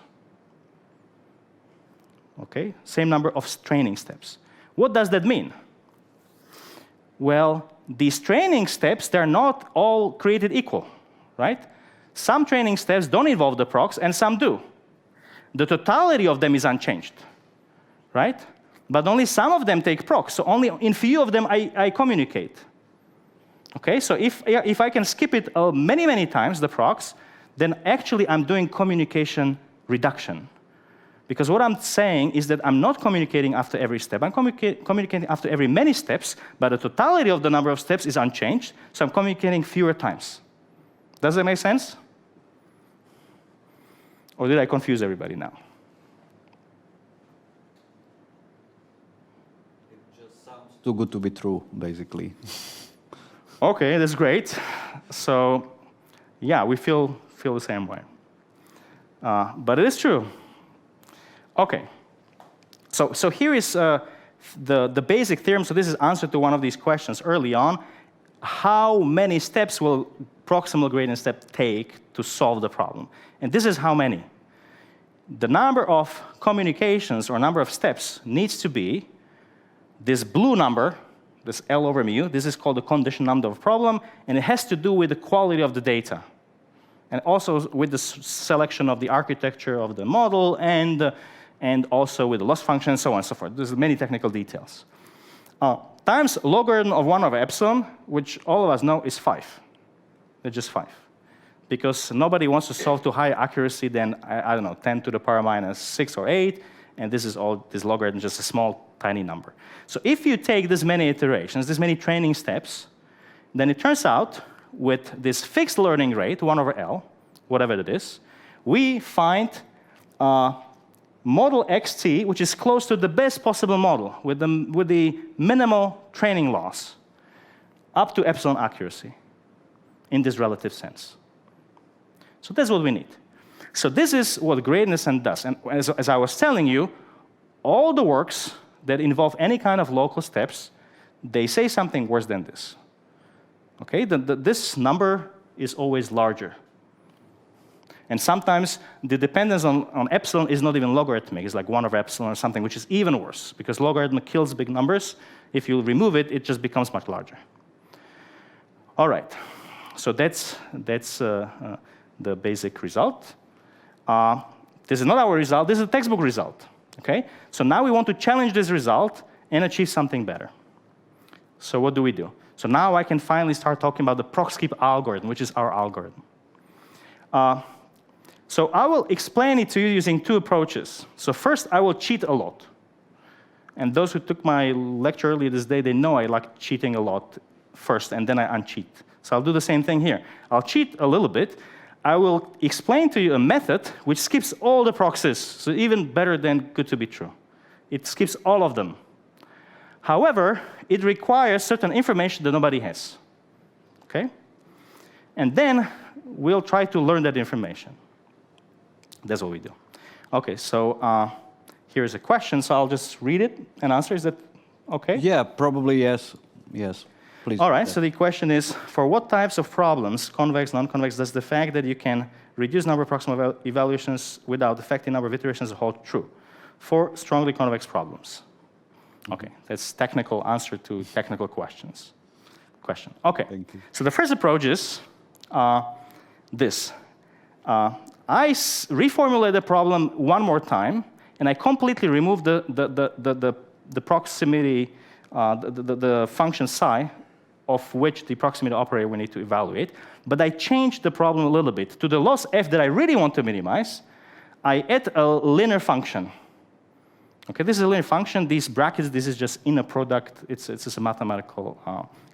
Okay? Same number of training steps. What does that mean? Well, these training steps, they're not all created equal, right? Some training steps don't involve the prox, and some do. The totality of them is unchanged, right? But only some of them take prox, so only in few of them I communicate. Okay, so if I can skip it many, many times, the prox, then actually I'm doing communication reduction. Because what I'm saying is that I'm not communicating after every step. I'm communicating after every many steps, but the totality of the number of steps is unchanged, so I'm communicating fewer times. Does that make sense? Or did I confuse everybody now? It just sounds too good to be true, basically. OK, that's great. So yeah, we feel the same way. But it is true. OK. So here is the basic theorem. So this is answer to one of these questions early on. How many steps will proximal gradient step take to solve the problem? And this is how many. The number of communications or number of steps needs to be this blue number, this L over mu. This is called the condition number of problem, and it has to do with the quality of the data, and also with the selection of the architecture of the model, and also with the loss function, and so on and so forth. There's many technical details. Times logarithm of 1 over epsilon, which all of us know is 5. It's just 5. Because nobody wants to solve to higher accuracy than, I don't know, 10 to the power minus 6 or 8, and this logarithm is just a small, tiny number. So if you take this many iterations, this many training steps, then it turns out with this fixed learning rate, 1 over L, whatever it is, we find model xt, which is close to the best possible model with the minimal training loss up to epsilon accuracy in this relative sense. So that's what we need. So this is what gradient descent does. And as I was telling you, all the works that involve any kind of local steps, they say something worse than this. Okay? This number is always larger. And sometimes the dependence on epsilon is not even logarithmic. It's like 1 over epsilon or something, which is even worse, because logarithm kills big numbers. If you remove it, it just becomes much larger. All right. So that's the basic result. This is not our result. This is a textbook result. Okay? So now we want to challenge this result and achieve something better. So what do we do? So now I can finally start talking about the ProxSkip algorithm, which is our algorithm. So I will explain it to you using 2 approaches. So first, I will cheat a lot. And those who took my lecture earlier this day, they know I like cheating a lot first, and then I uncheat. So I'll do the same thing here. I'll cheat a little bit. I will explain to you a method which skips all the proxies, so even better than good to be true. It skips all of them. However, it requires certain information that nobody has. Okay? And then we'll try to learn that information. That's what we do. OK, so here's a question. So I'll just read it and answer. Is that OK? Yeah, probably yes. Yes. Please. All right, so the question is, for what types of problems, convex, non-convex, does the fact that you can reduce number of proximal evaluations without affecting number of iterations hold true? For strongly convex problems. OK, that's technical answer to technical questions. OK, so the first approach is this. I reformulate the problem one more time, and I completely remove the proximity, the function psi, of which the proximity operator we need to evaluate. But I change the problem a little bit. To the loss f that I really want to minimize, I add a linear function. Okay, this is a linear function. These brackets, this is just inner product. It's just a mathematical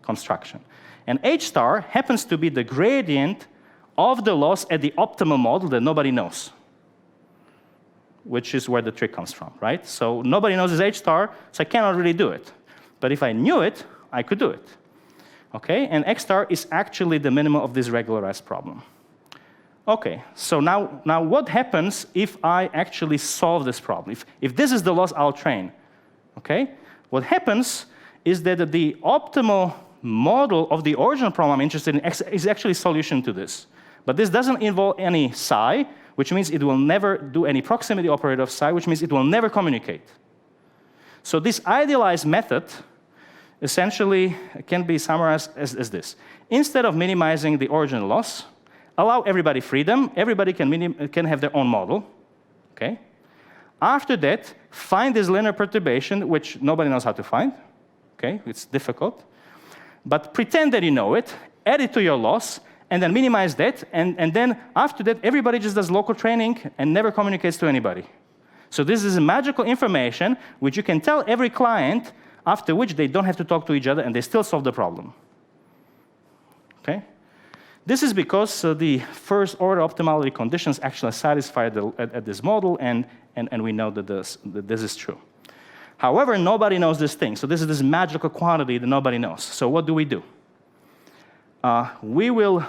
construction. And h star happens to be the gradient of the loss at the optimal model that nobody knows, which is where the trick comes from, right? So nobody knows this h star, so I cannot really do it. But if I knew it, I could do it. Okay, and x star is actually the minimum of this regularized problem. Okay, so now what happens if I actually solve this problem? If this is the loss I'll train, okay? What happens is that the optimal model of the original problem I'm interested in is actually a solution to this. But this doesn't involve any psi, which means it will never do any proximity operator of psi, which means it will never communicate. So this idealized method essentially can be summarized as this. Instead of minimizing the original loss, allow everybody freedom. Everybody can have their own model. Okay? After that, find this linear perturbation, which nobody knows how to find. Okay? It's difficult. But pretend that you know it, add it to your loss, and then minimize that. And then after that, everybody just does local training and never communicates to anybody. So this is a magical information which you can tell every client, after which they don't have to talk to each other, and they still solve the problem. Okay? This is because the first order optimality conditions actually satisfied at this model, and we know that this is true. However, nobody knows this thing. So this is this magical quantity that nobody knows. So what do? We will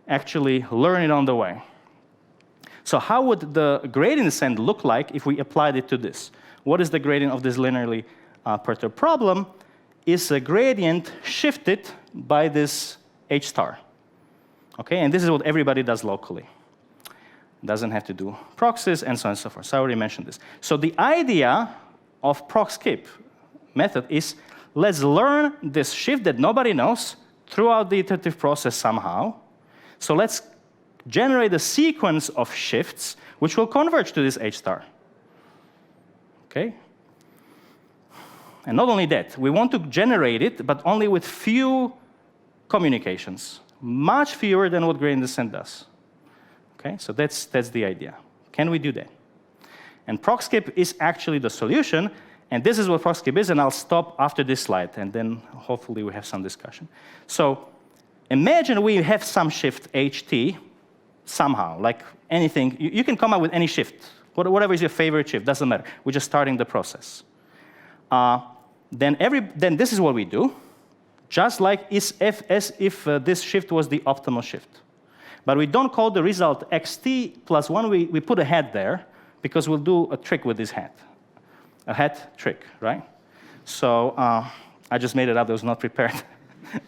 actually learn it on the way. So how would the gradient descent look like if we applied it to this? What is the gradient of this linearly perturbed problem? Is a gradient shifted by this h star. Okay, and this is what everybody does locally. Doesn't have to do proxies and so on and so forth. So I already mentioned this. So the idea of ProxSkip method is let's learn this shift that nobody knows throughout the iterative process somehow. So let's generate a sequence of shifts which will converge to this h star. Okay? And not only that, we want to generate it, but only with few communications. Much fewer than what gradient descent does. Okay, so that's the idea. Can we do that? And ProxSkip is actually the solution, and this is what ProxSkip is, and I'll stop after this slide, and then hopefully we have some discussion. So imagine we have some shift ht somehow, like anything. You can come up with any shift, whatever is your favorite shift, doesn't matter. We're just starting the process. Then this is what we do. Just like as if this shift was the optimal shift. But we don't call the result xt plus 1. We put a hat there, because we'll do a trick with this hat. A hat trick, right? So I just made it up. I was not prepared.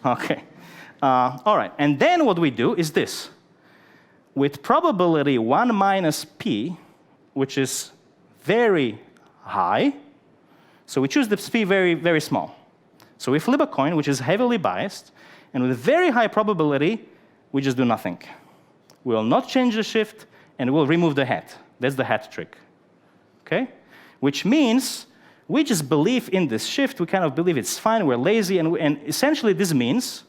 OK. All right. And then what we do is this. With probability 1 minus p, which is very high, so we choose the p very, very small. So we flip a coin, which is heavily biased, and with very high probability, we just do nothing. We will not change the shift, and we'll remove the hat. That's the hat trick. Okay? Which means we just believe in this shift. We kind of believe it's fine. We're lazy. And essentially, this means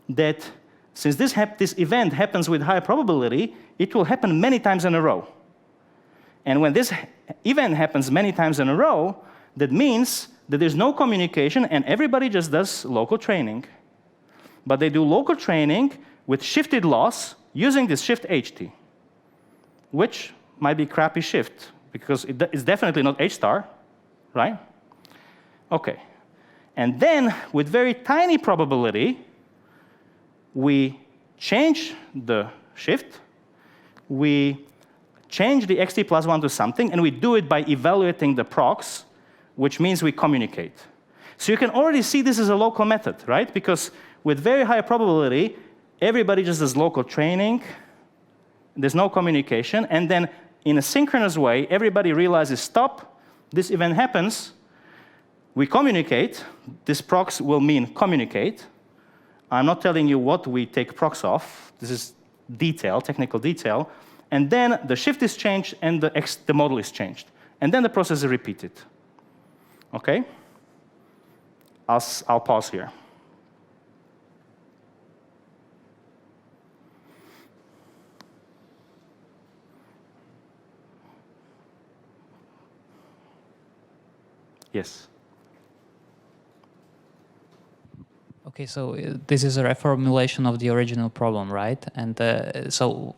that since this event happens with high probability, it will happen many times in a row. And when this event happens many times in a row, that means that there's no communication, and everybody just does local training. But they do local training with shifted loss using this shift ht, which might be crappy shift, because it's definitely not h star, right? OK. And then, with very tiny probability, we change the shift. We change the xt plus 1 to something, and we do it by evaluating the prox, which means we communicate. So you can already see this is a local method, right? Because with very high probability, everybody just does local training. There's no communication. And then in a synchronous way, everybody realizes, stop, this event happens. We communicate. This prox will mean communicate. I'm not telling you what we take prox off. This is detail, technical detail. And then the shift is changed, and the model is changed. And then the process is repeated. OK? I'll pause here. Yes. OK, so this is a reformulation of the original problem, right? And so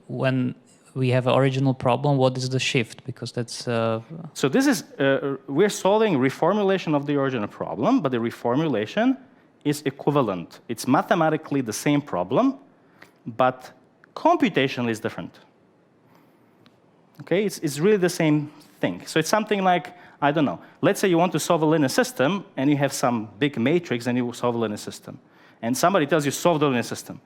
when we have an original problem, what is the shift? Because that's... So this is, we're solving reformulation of the original problem, but the reformulation is equivalent. It's mathematically the same problem, but computationally it's different. Okay, it's really the same thing. So it's something like, I don't know, let's say you want to solve a linear system, and you have some big matrix, and you solve a linear system. And somebody tells you, solve the linear system.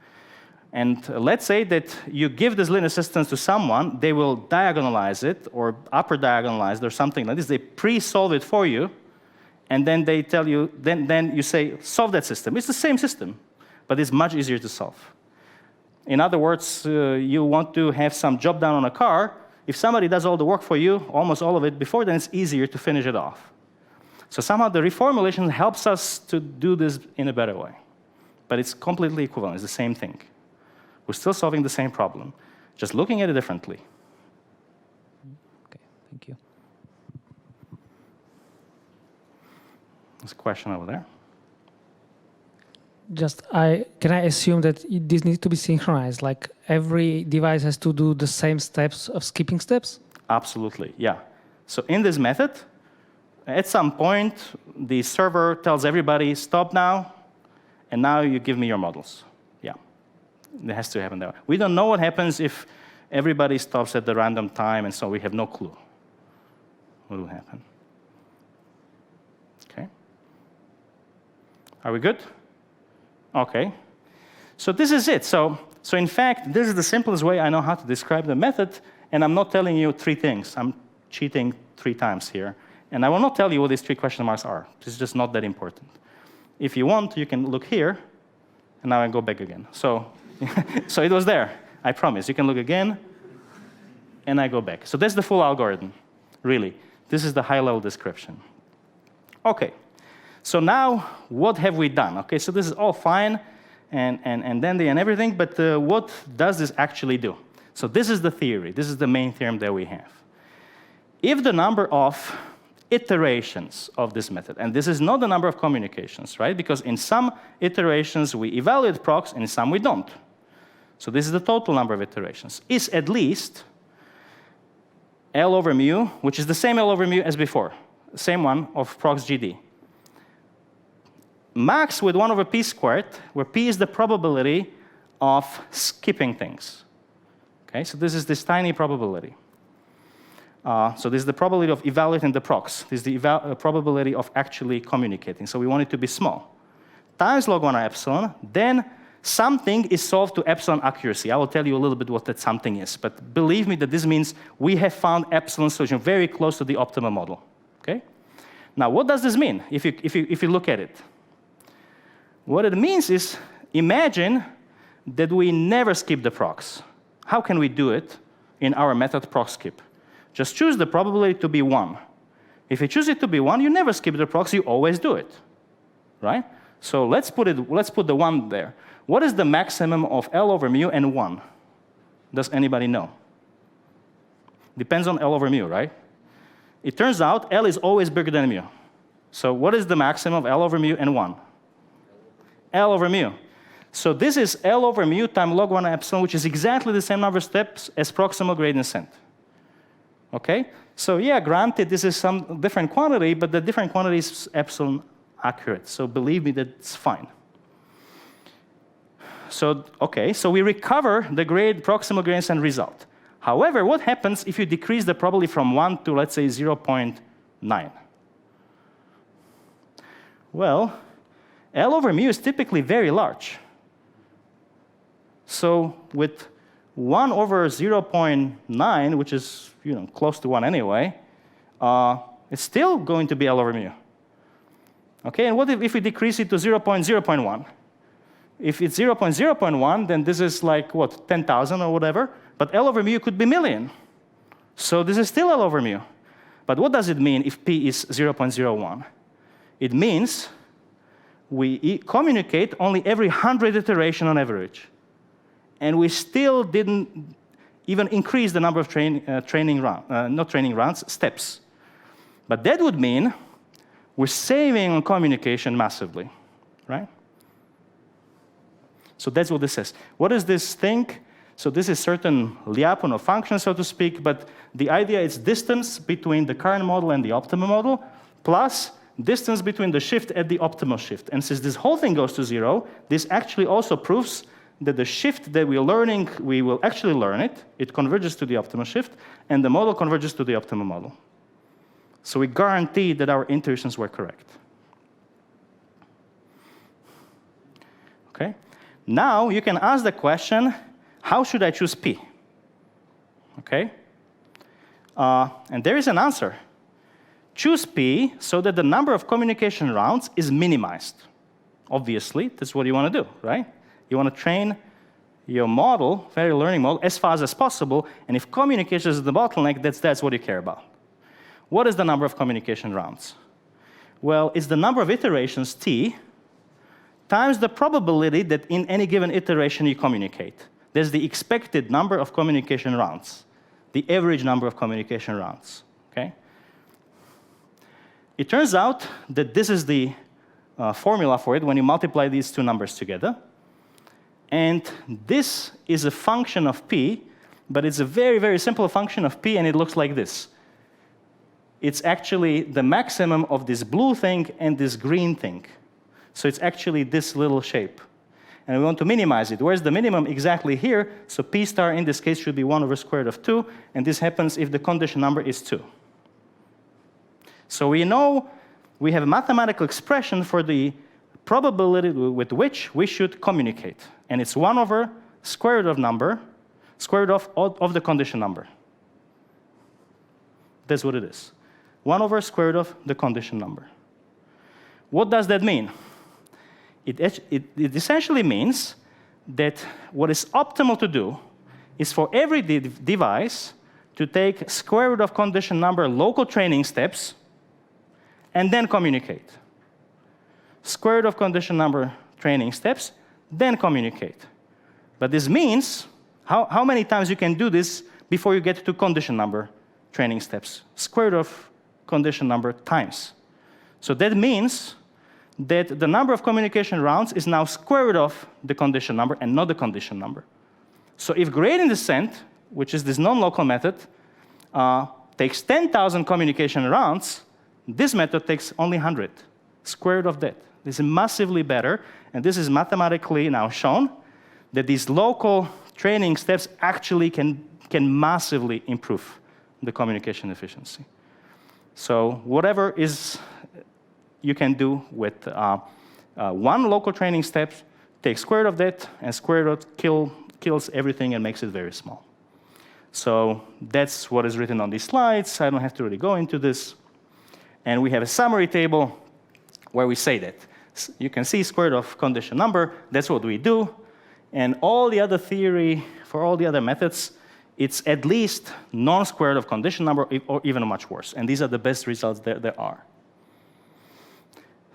And let's say that you give this linear system to someone, they will diagonalize it, or upper diagonalize it, or something like this. They pre-solve it for you, and then they tell you, then you say, solve that system. It's the same system, but it's much easier to solve. In other words, you want to have some job done on a car. If somebody does all the work for you, almost all of it before, then it's easier to finish it off. So somehow the reformulation helps us to do this in a better way. But it's completely equivalent. It's the same thing. We're still solving the same problem, just looking at it differently. OK, thank you. There's a question over there. Can I assume that this needs to be synchronized? Like every device has to do the same steps of skipping steps? Absolutely, yeah. So in this method, at some point, the server tells everybody, stop now, and now you give me your models. Yeah, it has to happen that way. We don't know what happens if everybody stops at the random time, and so we have no clue what will happen. Okay. Are we good? Okay. So this is it. So in fact, this is the simplest way I know how to describe the method, and I'm not telling you 3 things. I'm cheating 3 times here. And I will not tell you what these 3 question marks are. This is just not that important. If you want, you can look here, and now I go back again. So, so it was there, I promise. You can look again, and I go back. So that's the full algorithm, really. This is the high-level description. OK, so now what have we done? OK, so this is all fine and dandy and everything, but what does this actually do? So this is the theory. This is the main theorem that we have. If the number of iterations of this method, and this is not the number of communications, right? Because in some iterations we evaluate prox, and in some we don't. So this is the total number of iterations, is at least L over mu, which is the same L over mu as before, same one of prox GD. Max with 1 over p squared, where p is the probability of skipping things. Okay, so this is this tiny probability. So this is the probability of evaluating the prox. This is the probability of actually communicating. So we want it to be small. Times log 1 epsilon, then something is solved to epsilon accuracy. I will tell you a little bit what that something is. But believe me that this means we have found epsilon solution very close to the optimal model. Okay? Now, what does this mean if you look at it? What it means is, imagine that we never skip the prox. How can we do it in our method ProxSkip? Just choose the probability to be 1. If you choose it to be 1, you never skip the prox, you always do it. Right? So let's put the 1 there. What is the maximum of L over mu and 1? Does anybody know? Depends on L over mu, right? It turns out L is always bigger than mu. So what is the maximum of L over mu and 1? L over mu. So this is L over mu times log 1 epsilon, which is exactly the same number of steps as proximal gradient descent. Okay? So yeah, granted, this is some different quantity, but the different quantity is epsilon accurate. So believe me that it's fine. So, okay, so we recover the proximal gradient descent result. However, what happens if you decrease the probability from 1 to, let's say, 0.9? Well, L over mu is typically very large. So with 1 over 0.9, which is close to 1 anyway, it's still going to be L over mu. Okay, and what if we decrease it to 0.0.1? If it's 0.0.1, then this is like, what, 10,000 or whatever. But L over mu could be million. So this is still L over mu. But what does it mean if p is 0.01? It means we communicate only every 100 iteration on average. And we still didn't even increase the number of steps. But that would mean we're saving on communication massively, right? So that's what this says. What does this think? So this is certain Lyapunov function, so to speak, but the idea is distance between the current model and the optimal model, plus distance between the shift at the optimal shift. And since this whole thing goes to 0, this actually also proves that the shift that we're learning, we will actually learn it. It converges to the optimal shift, and the model converges to the optimal model. So we guarantee that our intuitions were correct. Okay? Now you can ask the question, how should I choose P? Okay? And there is an answer. Choose P so that the number of communication rounds is minimized. Obviously, that's what you want to do, right? You want to train your model, Federated Learning model, as fast as possible, and if communication is the bottleneck, that's what you care about. What is the number of communication rounds? Well, it's the number of iterations, T, times the probability that in any given iteration you communicate. There's the expected number of communication rounds, the average number of communication rounds. Okay? It turns out that this is the formula for it when you multiply these two numbers together. And this is a function of p, but it's a very, very simple function of p, and it looks like this. It's actually the maximum of this blue thing and this green thing. So it's actually this little shape. And we want to minimize it. Where's the minimum? Exactly here. So p star in this case should be 1 over square root of 2, and this happens if the condition number is 2. So we know we have a mathematical expression for the probability with which we should communicate. And it's 1 over square root of number, square root of the condition number. That's what it is. 1 over square root of the condition number. What does that mean? It essentially means that what is optimal to do is for every device to take square root of condition number local training steps and then communicate. Square root of condition number training steps, then communicate. But this means how many times you can do this before you get to condition number training steps? Square root of condition number times. So that means that the number of communication rounds is now square root of the condition number and not the condition number. So if gradient descent, which is this non-local method, takes 10,000 communication rounds, this method takes only 100, square root of that. This is massively better, and this is mathematically now shown that these local training steps actually can massively improve the communication efficiency. So whatever is you can do with one local training step, take square root of that, and square root kills everything and makes it very small. So that's what is written on these slides. I don't have to really go into this. And we have a summary table where we say that. You can see square root of condition number. That's what we do. And all the other theory for all the other methods, it's at least non-square root of condition number or even much worse. And these are the best results there are.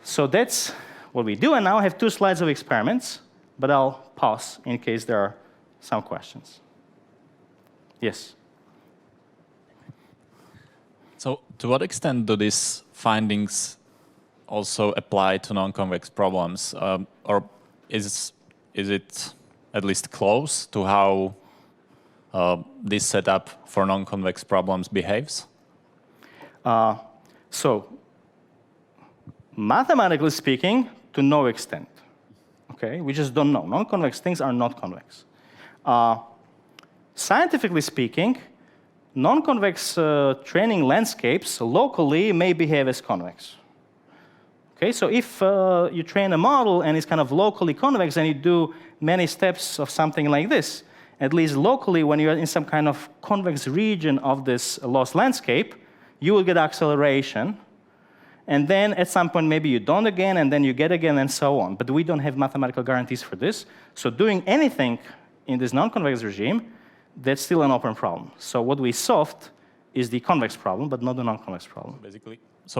So that's what we do. And now I have 2 slides of experiments, but I'll pause in case there are some questions. Yes? So to what extent do these findings also apply to non-convex problems? Or is it at least close to how this setup for non-convex problems behaves? So mathematically speaking, to no extent. Okay, we just don't know. Non-convex things are not convex. Scientifically speaking, non-convex training landscapes locally may behave as convex. Okay, so if you train a model and it's kind of locally convex and you do many steps of something like this, at least locally, when you're in some kind of convex region of this lost landscape, you will get acceleration. And then at some point, maybe you don't again, and then you get again, and so on. But we don't have mathematical guarantees for this. So doing anything in this non-convex regime, that's still an open problem. So what we solved is the convex problem, but not the non-convex problem.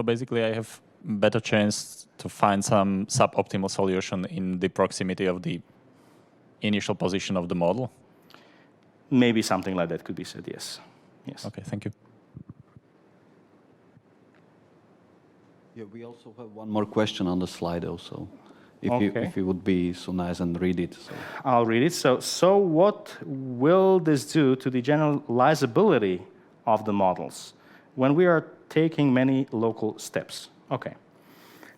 Basically, I have better chance to find some suboptimal solution in the proximity of the initial position of the model? Maybe something like that could be said, yes. Yes. Okay, thank you. Yeah, we also have one more question on the slide also. If you would be so nice and read it. So. I'll read it. So what will this do to the generalizability of the models when we are taking many local steps? Okay.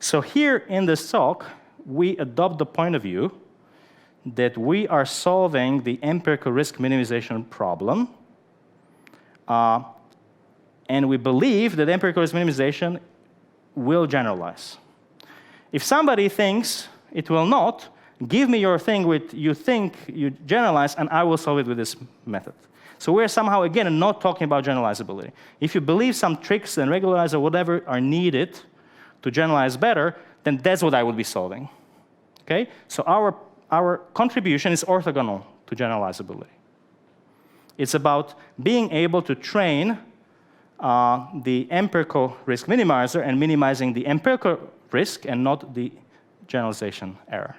So here in this talk, we adopt the point of view that we are solving the empirical risk minimization problem. And we believe that empirical risk minimization will generalize. If somebody thinks it will not, give me your thing with you think you generalize, and I will solve it with this method. So we're somehow, again, not talking about generalizability. If you believe some tricks and regularize or whatever are needed to generalize better, then that's what I would be solving. Okay? So our contribution is orthogonal to generalizability. It's about being able to train the empirical risk minimizer and minimizing the empirical risk and not the generalization error.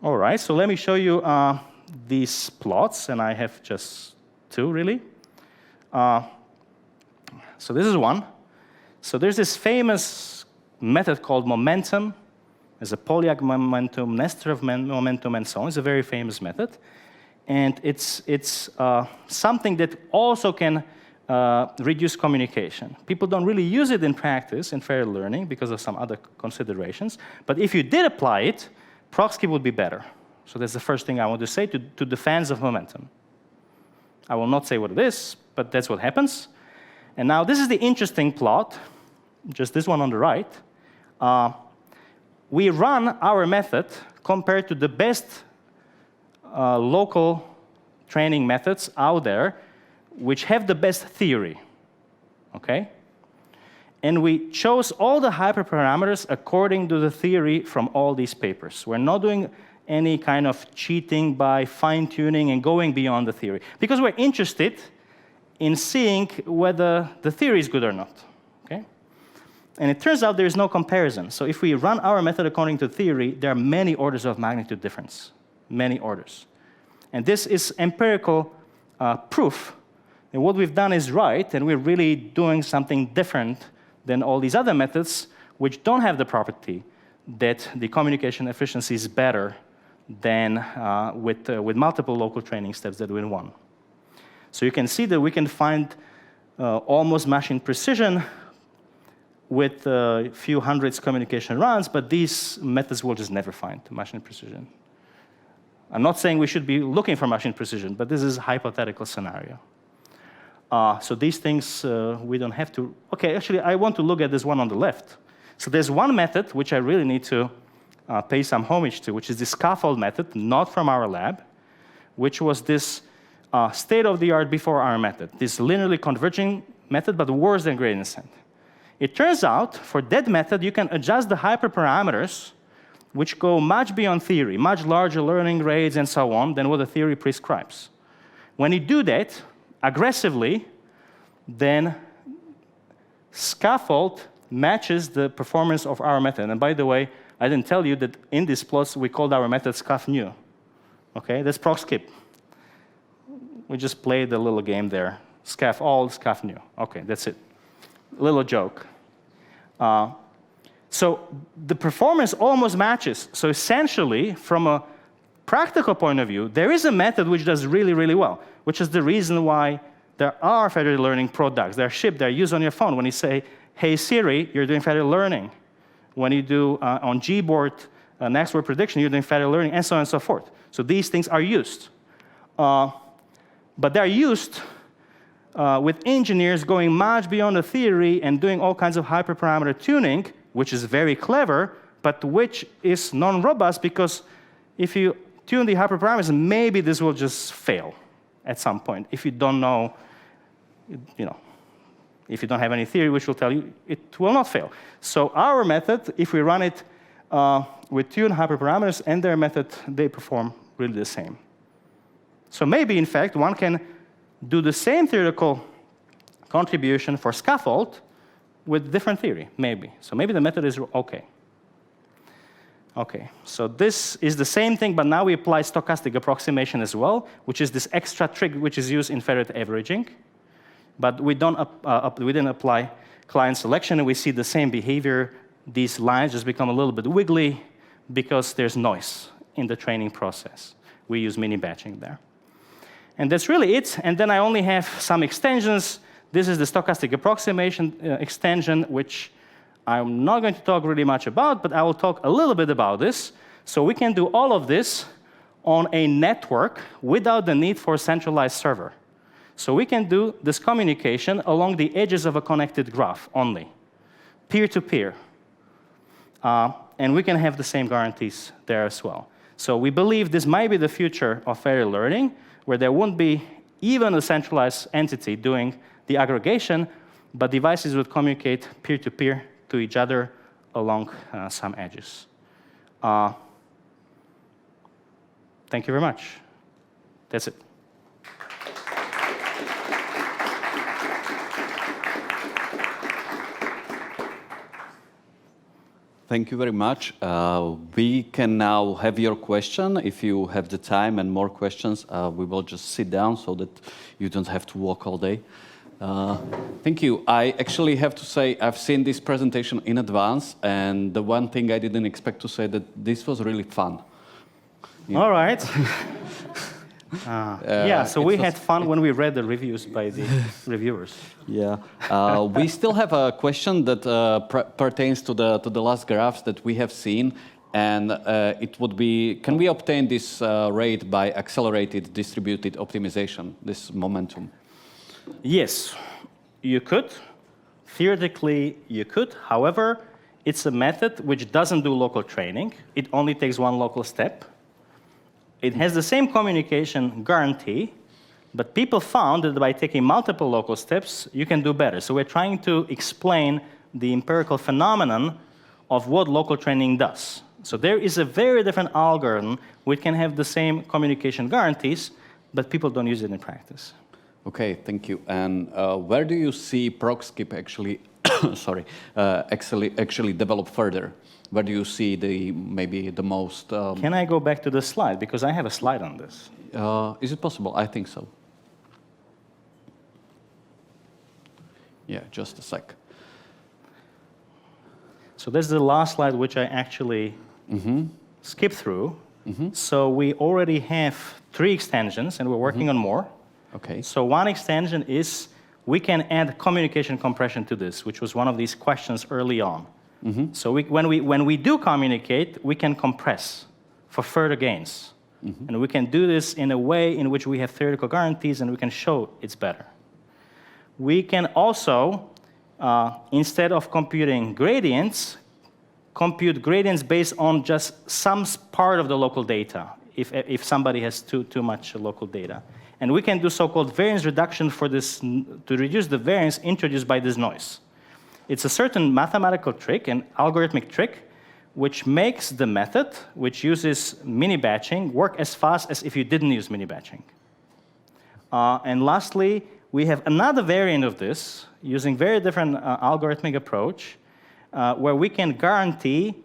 All right, so let me show you these plots, and I have just two, really. So this is one. So there's this famous method called momentum. There's a Polyak momentum, Nesterov momentum, and so on. It's a very famous method. And it's something that also can reduce communication. People don't really use it in practice in federated learning because of some other considerations. But if you did apply it, ProxSkip would be better. So that's the first thing I want to say to the fans of momentum. I will not say what it is, but that's what happens. And now this is the interesting plot, just this one on the right. We run our method compared to the best local training methods out there, which have the best theory, okay? And we chose all the hyperparameters according to the theory from all these papers. We're not doing any kind of cheating by fine-tuning and going beyond the theory, because we're interested in seeing whether the theory is good or not, okay? And it turns out there is no comparison. So if we run our method according to theory, there are many orders of magnitude difference, many orders. And this is empirical proof that what we've done is right, and we're really doing something different than all these other methods, which don't have the property that the communication efficiency is better than with multiple local training steps that we won. So you can see that we can find almost machine precision with a few hundreds communication runs, but these methods will just never find machine precision. I'm not saying we should be looking for machine precision, but this is a hypothetical scenario. So these things we don't have to. OK, actually, I want to look at this one on the left. So there's one method which I really need to pay some homage to, which is the scaffold method, not from our lab, which was this state-of-the-art before our method, this linearly converging method, but worse than gradient descent. It turns out, for that method, you can adjust the hyperparameters, which go much beyond theory, much larger learning rates and so on than what the theory prescribes. When you do that aggressively, then scaffold matches the performance of our method. And by the way, I didn't tell you that in these plots, we called our method scaf new. OK, that's ProxSkip. We just played a little game there. Scaf old, scaf new. OK, that's it. Little joke. So the performance almost matches. So essentially, from a practical point of view, there is a method which does really, really well, which is the reason why there are federated learning products. They're shipped, they're used on your phone. When you say, hey, Siri, you're doing federated learning. When you do on Gboard next word prediction, you're doing federated learning, and so on and so forth. So these things are used. But they're used with engineers going much beyond the theory and doing all kinds of hyperparameter tuning, which is very clever, but which is non-robust, because if you tune the hyperparameters, maybe this will just fail at some point. If you don't know, if you don't have any theory which will tell you, it will not fail. So our method, if we run it with tuned hyperparameters and their method, they perform really the same. So maybe, in fact, one can do the same theoretical contribution for scaffold with different theory, maybe. So maybe the method is OK. OK, so this is the same thing, but now we apply stochastic approximation as well, which is this extra trick which is used in federated averaging. But we didn't apply client selection, and we see the same behavior. These lines just become a little bit wiggly because there's noise in the training process. We use mini-batching there. And that's really it. And then I only have some extensions. This is the stochastic approximation extension, which I'm not going to talk really much about, but I will talk a little bit about this. So we can do all of this on a network without the need for a centralized server. So we can do this communication along the edges of a connected graph only, peer-to-peer. And we can have the same guarantees there as well. So we believe this might be the future of federated learning, where there won't be even a centralized entity doing the aggregation, but devices would communicate peer-to-peer to each other along some edges. Thank you very much. That's it. Thank you very much. We can now have your question. If you have the time and more questions, we will just sit down so that you don't have to walk all day. Thank you. I actually have to say I've seen this presentation in advance, and the one thing I didn't expect to say that this was really fun. Yeah. All right. Yeah, so we had fun when we read the reviews by the reviewers. Yeah. We still have a question that pertains to the last graphs that we have seen, and it would be, can we obtain this rate by accelerated distributed optimization, this momentum? Yes, you could. Theoretically, you could. However, it's a method which doesn't do local training. It only takes one local step. It has the same communication guarantee, but people found that by taking multiple local steps, you can do better. So we're trying to explain the empirical phenomenon of what local training does. So there is a very different algorithm which can have the same communication guarantees, but people don't use it in practice. Okay, thank you. And where do you see ProxSkip actually, sorry, actually develop further? Where do you see maybe the most? Can I go back to the slide? Because I have a slide on this. Is it possible? I think so. Yeah, just a sec. So this is the last slide which I actually skipped through. So we already have 3 extensions, and we're working on more. Okay. So one extension is we can add communication compression to this, which was one of these questions early on. So when we do communicate, we can compress for further gains. And we can do this in a way in which we have theoretical guarantees, and we can show it's better. We can also, instead of computing gradients, compute gradients based on just some part of the local data, if somebody has too much local data. And we can do so-called variance reduction for this, to reduce the variance introduced by this noise. It's a certain mathematical trick, an algorithmic trick, which makes the method, which uses mini-batching, work as fast as if you didn't use mini-batching. And lastly, we have another variant of this, using very different algorithmic approach, where we can guarantee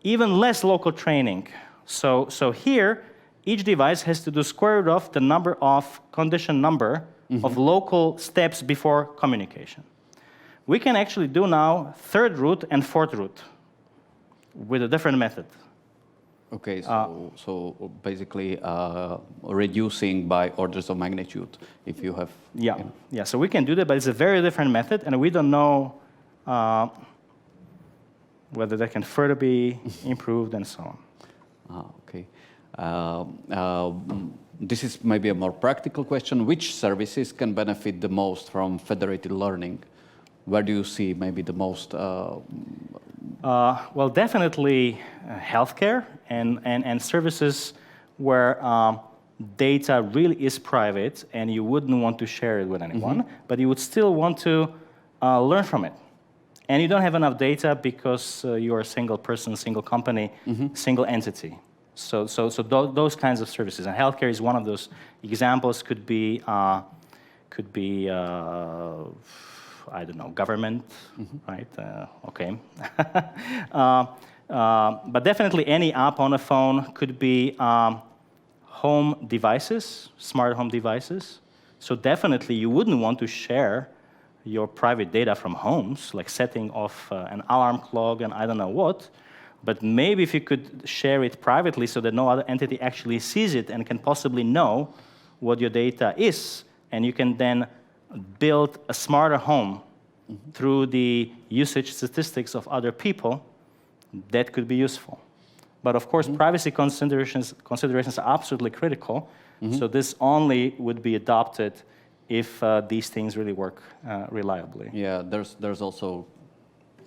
even less local training. So here, each device has to do square root of the number of condition number of local steps before communication. We can actually do now 3rd root and 4th root with a different method. Okay, so basically reducing by orders of magnitude if you have... Yeah, you know. yeah. So we can do that, but it's a very different method, and we don't know whether that can further be improved and so on. Okay. This is maybe a more practical question. Which services can benefit the most from federated learning? Where do you see maybe the most? Well, definitely healthcare and services where data really is private and you wouldn't want to share it with anyone, but you would still want to learn from it. And you don't have enough data because you're a single person, single company, single entity. So those kinds of services. And healthcare is one of those examples. Could be I don't know, government, right? Okay. But definitely any app on a phone could be home devices, smart home devices. So definitely you wouldn't want to share your private data from homes, like setting off an alarm clock and I don't know what. But maybe if you could share it privately so that no other entity actually sees it and can possibly know what your data is, and you can then build a smarter home through the usage statistics of other people, that could be useful. But of course, privacy considerations are absolutely critical. So this only would be adopted if these things really work reliably. Yeah, there's also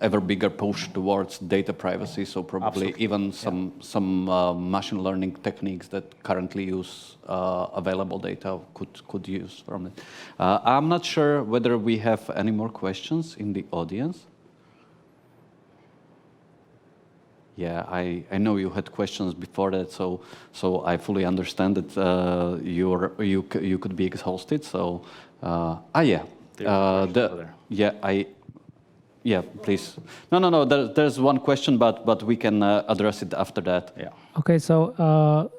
ever bigger push towards data privacy, so probably Absolutely. even some machine learning techniques that currently use available data could use from it. I'm not sure whether we have any more questions in the audience. Yeah, I know you had questions before that, so I fully understand that you could be exhausted. So yeah, yeah, please. No. There's one question, but we can address it after that. Yeah. Okay, so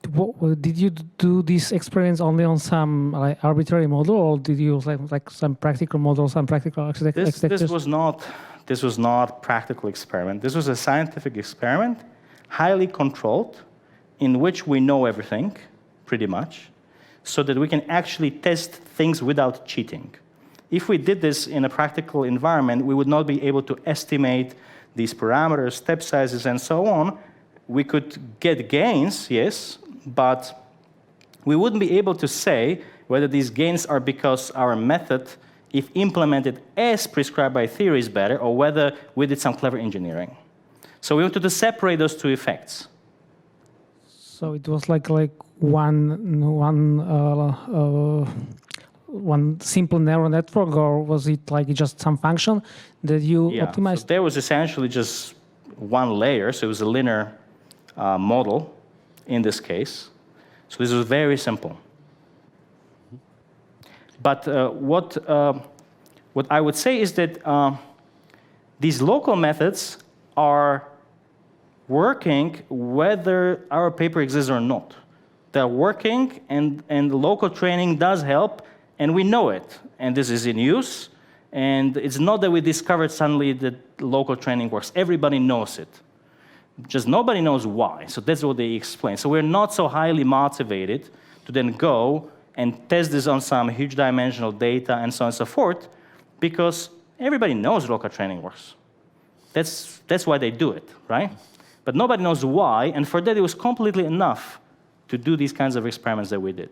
did you do this experiments only on some like, arbitrary model, or did you use like some practical models, some practical architectures? This was not practical experiment. This was a scientific experiment, highly controlled, in which we know everything, pretty much, so that we can actually test things without cheating. If we did this in a practical environment, we would not be able to estimate these parameters, step sizes, and so on. We could get gains, yes, but we wouldn't be able to say whether these gains are because our method, if implemented as prescribed by theory, is better, or whether we did some clever engineering. So we wanted to separate those two effects. So it was like one simple neural network, or was it like just some function that you optimized? So there was essentially just one layer, so it was a linear model in this case. So this was very simple. But what I would say is that these local methods are working whether our paper exists or not. They're working, and local training does help, and we know it. And this is in use. And it's not that we discovered suddenly that local training works. Everybody knows it. Just nobody knows why. So that's what they explain. So we're not so highly motivated to then go and test this on some huge dimensional data and so on and so forth, because everybody knows local training works. That's why they do it, right? But nobody knows why, and for that it was completely enough to do these kinds of experiments that we did.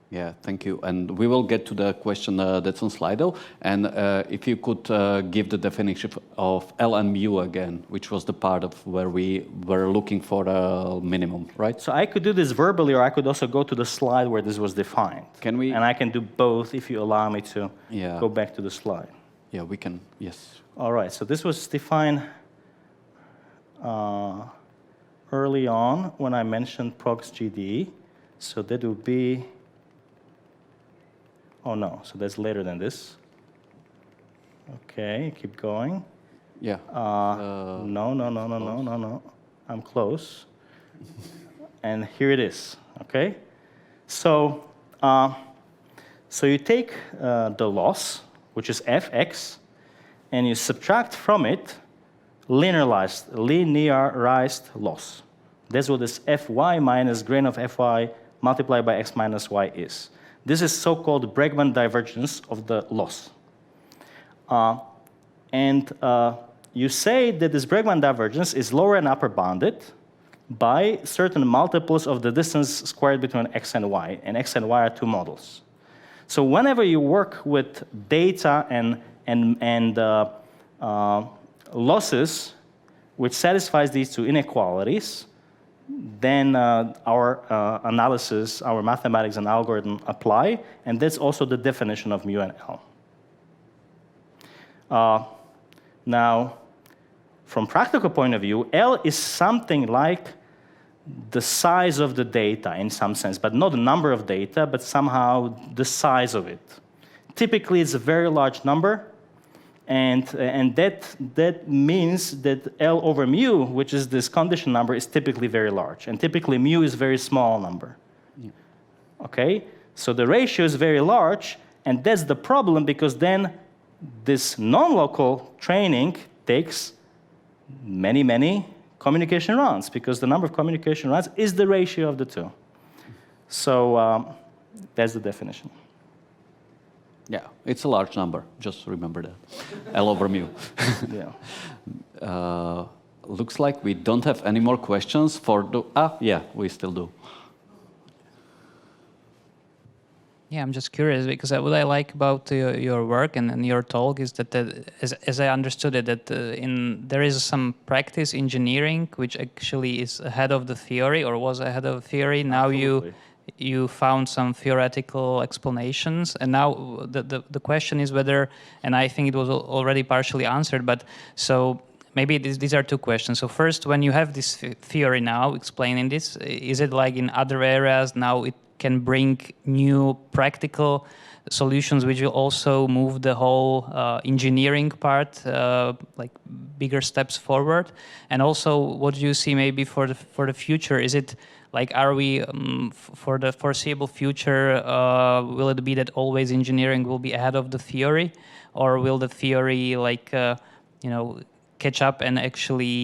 Yeah, thank you. And we will get to the question that's on Slido. And if you could give the definition of L and mu again, which was the part of where we were looking for a minimum, right? So I could do this verbally, or I could also go to the slide where this was defined. Can we? And I can do both if you allow me to go back to the slide. Yeah, we can, yes. All right, so this was defined early on when I mentioned Prox-GD. So that would be, oh no, so that's later than this. Okay, keep going. Yeah. No. I'm close. And here it is, okay? So, so you take the loss, which is fx, and you subtract from it linearized loss. That's what this fy minus grain of fy multiplied by x minus y is. This is so-called Bregman divergence of the loss. You say that this Bregman divergence is lower and upper bounded by certain multiples of the distance squared between x and y are two models. So whenever you work with data and losses which satisfies these two inequalities, then our analysis, our mathematics and algorithm apply, and that's also the definition of mu and L. Now, from practical point of view, L is something like the size of the data in some sense, but not the number of data, but somehow the size of it. Typically, it's a very large number, and that means that L over mu, which is this condition number, is typically very large, and typically mu is a very small number. Yeah. Okay, so the ratio is very large, and that's the problem, because then this non-local training takes many communication rounds, because the number of communication rounds is the ratio of the two. So that's the definition. Yeah, it's a large number. Just remember that. L over mu. Yeah. Looks like we don't have any more questions for the... yeah, we still do. Yeah, I'm just curious, because what I like about your work and your talk is that, as I understood it, that there is some practice engineering which actually is ahead of the theory, or was ahead of theory. Now you found some theoretical explanations, and now the question is whether, and I think it was already partially answered, but so maybe these are two questions. So first, when you have this theory now explaining this, is it like in other areas now it can bring new practical solutions which will also move the whole engineering part like bigger steps forward? And also, what do you see maybe for the future? Is it like, are we for the foreseeable future, will it be that always engineering will be ahead of the theory, or will the theory like catch up and actually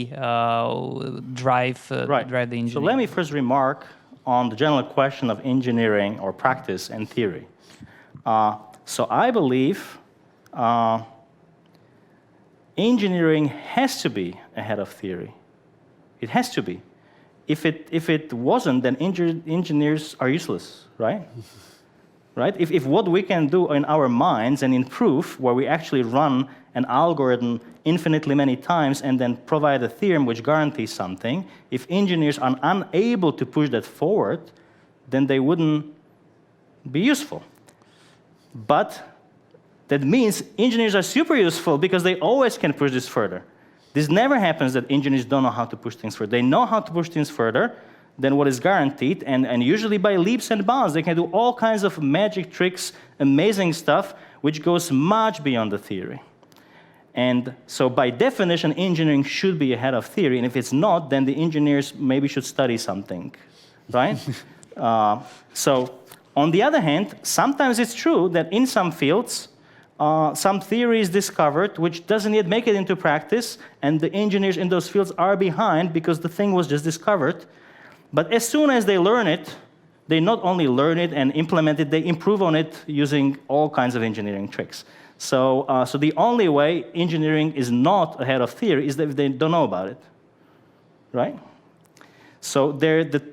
drive the engineering? So let me first remark on the general question of engineering or practice and theory. So I believe engineering has to be ahead of theory. It has to be. If it wasn't, then engineers are useless, right? Right? If what we can do in our minds and in proof, where we actually run an algorithm infinitely many times and then provide a theorem which guarantees something, if engineers are unable to push that forward, then they wouldn't be useful. But that means engineers are super useful because they always can push this further. This never happens that engineers don't know how to push things further. They know how to push things further than what is guaranteed, and usually by leaps and bounds. They can do all kinds of magic tricks, amazing stuff, which goes much beyond the theory. And so by definition, engineering should be ahead of theory, and if it's not, then the engineers maybe should study something, right? So on the other hand, sometimes it's true that in some fields, some theory is discovered which doesn't yet make it into practice, and the engineers in those fields are behind because the thing was just discovered. But as soon as they learn it, they not only learn it and implement it, they improve on it using all kinds of engineering tricks. So the only way engineering is not ahead of theory is that they don't know about it, right? So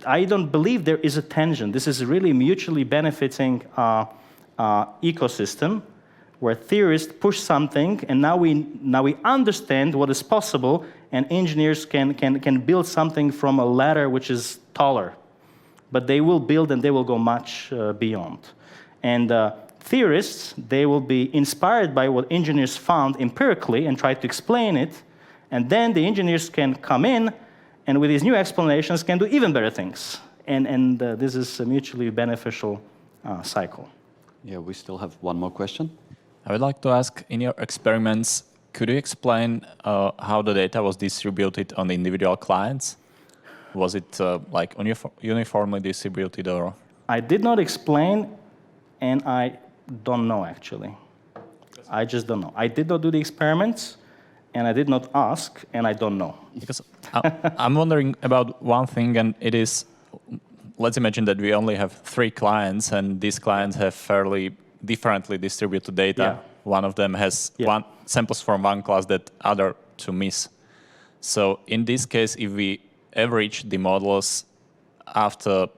I don't believe there is a tension. This is a really mutually benefiting ecosystem where theorists push something, and now we understand what is possible, and engineers can build something from a ladder which is taller. But they will build and they will go much beyond. And theorists, they will be inspired by what engineers found empirically and try to explain it, and then the engineers can come in and with these new explanations can do even better things. And this is a mutually beneficial cycle. Yeah, we still have one more question. I would like to ask, in your experiments, could you explain how the data was distributed on the individual clients? Was it like uniformly distributed, or? I did not explain, and I don't know, actually. I just don't know. I did not do the experiments, and I did not ask, and I don't know. Because I'm wondering about one thing, and it is, let's imagine that we only have 3 clients, and these clients have fairly differently distributed data. Yeah. One of them has one samples from one class that other 2 miss. So in this case, if we average the models after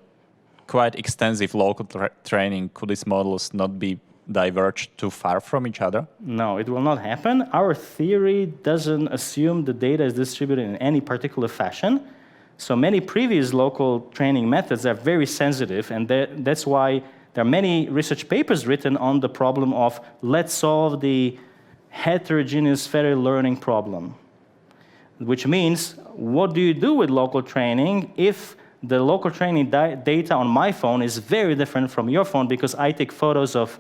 quite extensive local training, could these models not be diverged too far from each other? No, it will not happen. Our theory doesn't assume the data is distributed in any particular fashion. So many previous local training methods are very sensitive, and that's why there are many research papers written on the problem of let's solve the heterogeneous federated learning problem, which means what do you do with local training if the local training data on my phone is very different from your phone because I take photos of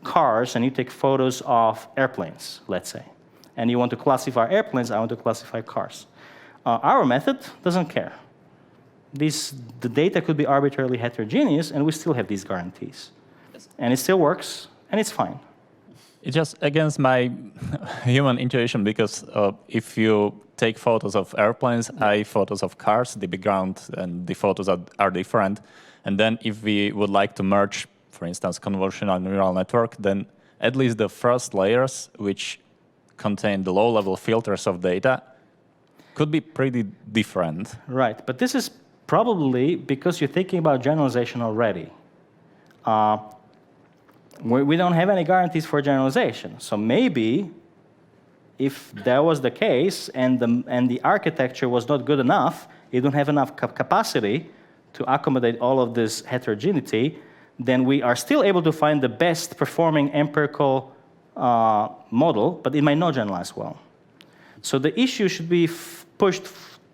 cars and you take photos of airplanes, let's say. And you want to classify airplanes, I want to classify cars. Our method doesn't care. The data could be arbitrarily heterogeneous, and we still have these guarantees. And it still works, and it's fine. It's just against my human intuition, because if you take photos of airplanes, photos of cars, the background and the photos are different. And then if we would like to merge, for instance, convolutional neural network, then at least the first layers, which contain the low-level filters of data, could be pretty different. Right, but this is probably because you're thinking about generalization already. We don't have any guarantees for generalization. So maybe if that was the case and the architecture was not good enough, you don't have enough capacity to accommodate all of this heterogeneity, then we are still able to find the best performing empirical model, but it might not generalize well. So the issue should be pushed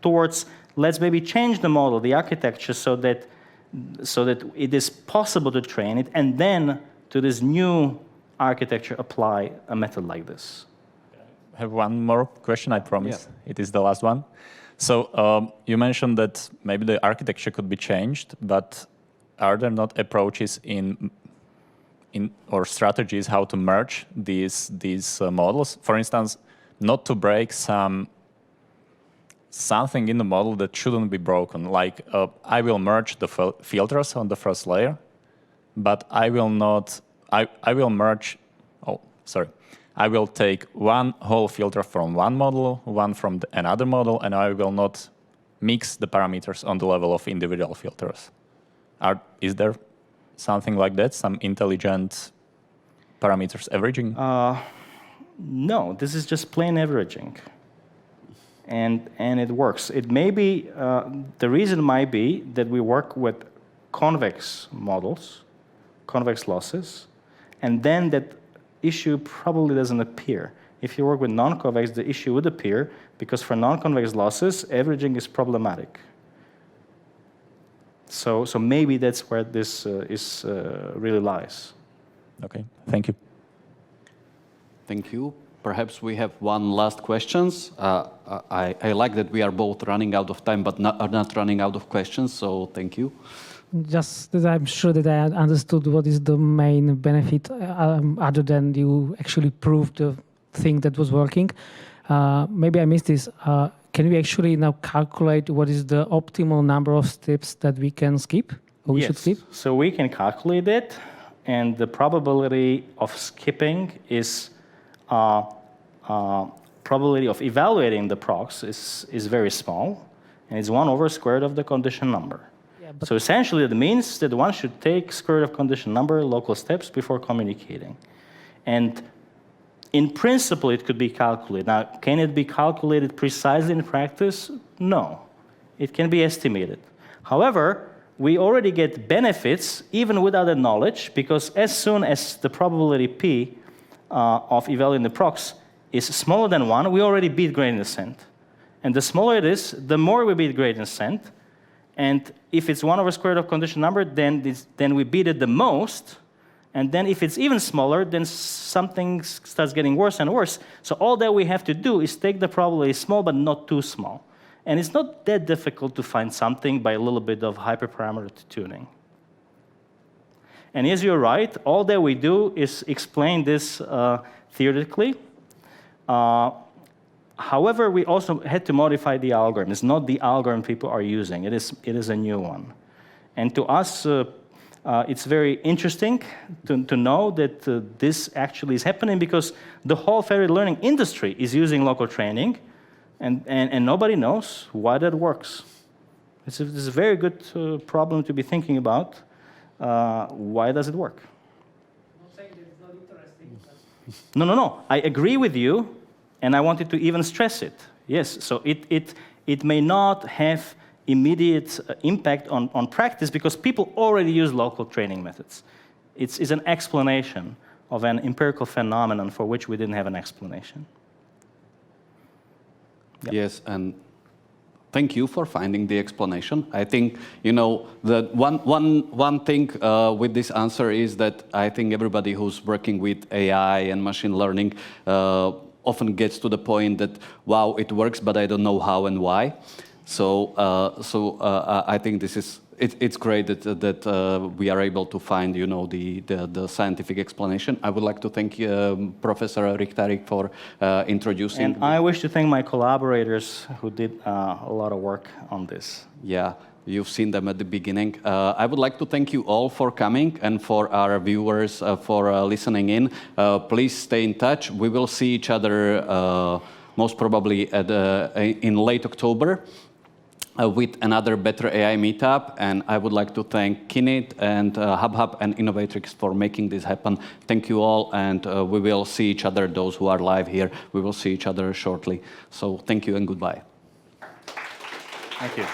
towards, let's maybe change the model, the architecture, so that so that it is possible to train it, and then to this new architecture apply a method like this. I have one more question, I promise. Yeah. It is the last one. So you mentioned that maybe the architecture could be changed, but are there not approaches or strategies how to merge these models? For instance, not to break something in the model that shouldn't be broken. Like I will merge the filters on the first layer, but I will not. I will merge. Oh, sorry. I will take one whole filter from one model, one from another model, and I will not mix the parameters on the level of individual filters. Is there something like that, some intelligent parameters averaging? No, this is just plain averaging. And it works. It may be, the reason might be that we work with convex models, convex losses, and then that issue probably doesn't appear. If you work with non-convex, the issue would appear, because for non-convex losses, averaging is problematic. So maybe that's where this really lies. Okay, thank you. Thank you. Perhaps we have one last question. I like that we are both running out of time, but are not running out of questions, so thank you. Just that I'm sure that I understood what is the main benefit, other than you actually proved the thing that was working. Maybe I missed this. Can we actually now calculate what is the optimal number of steps that we can skip, or we should skip? So we can calculate it, and the probability of skipping is probability of evaluating the prox is very small, and it's 1 over square root of the condition number. So essentially, it means that one should take square root of condition number local steps before communicating. And in principle, it could be calculated. Now, can it be calculated precisely in practice? No. It can be estimated. However, we already get benefits even without the knowledge, because as soon as the probability P of evaluating the prox is smaller than 1, we already beat gradient descent. And the smaller it is, the more we beat gradient descent. And if it's 1 over square root of condition number, then we beat it the most. And then if it's even smaller, then something starts getting worse and worse. So all that we have to do is take the probability small, but not too small. And it's not that difficult to find something by a little bit of hyperparameter tuning. And yes, you're right. All that we do is explain this theoretically. However, we also had to modify the algorithm. It's not the algorithm people are using. It is a new one. And to us, it's very interesting to know that this actually is happening, because the whole federated learning industry is using local training, and nobody knows why that works. It's a very good problem to be thinking about. Why does it work? I'm not saying that it's not interesting. No. I agree with you. And I wanted to even stress it. Yes, so it may not have immediate impact on practice, because people already use local training methods. It's an explanation of an empirical phenomenon for which we didn't have an explanation. Yep. Yes, and thank you for finding the explanation. I think, the one thing with this answer is that I think everybody who's working with AI and machine learning often gets to the point that, wow, it works, but I don't know how and why. So I think it's great that we are able to find, the scientific explanation. I would like to thank Professor Richtarik for introducing. And I wish to thank my collaborators who did a lot of work on this. Yeah. You've seen them at the beginning. I would like to thank you all for coming, and for our viewers for listening in. Please stay in touch. We will see each other most probably in late October with another Better AI meetup. And I would like to thank Kinit and HubHub and Innovatrix for making this happen. Thank you all, and we will see each other, those who are live here. We will see each other shortly. So thank you and goodbye. Thank you.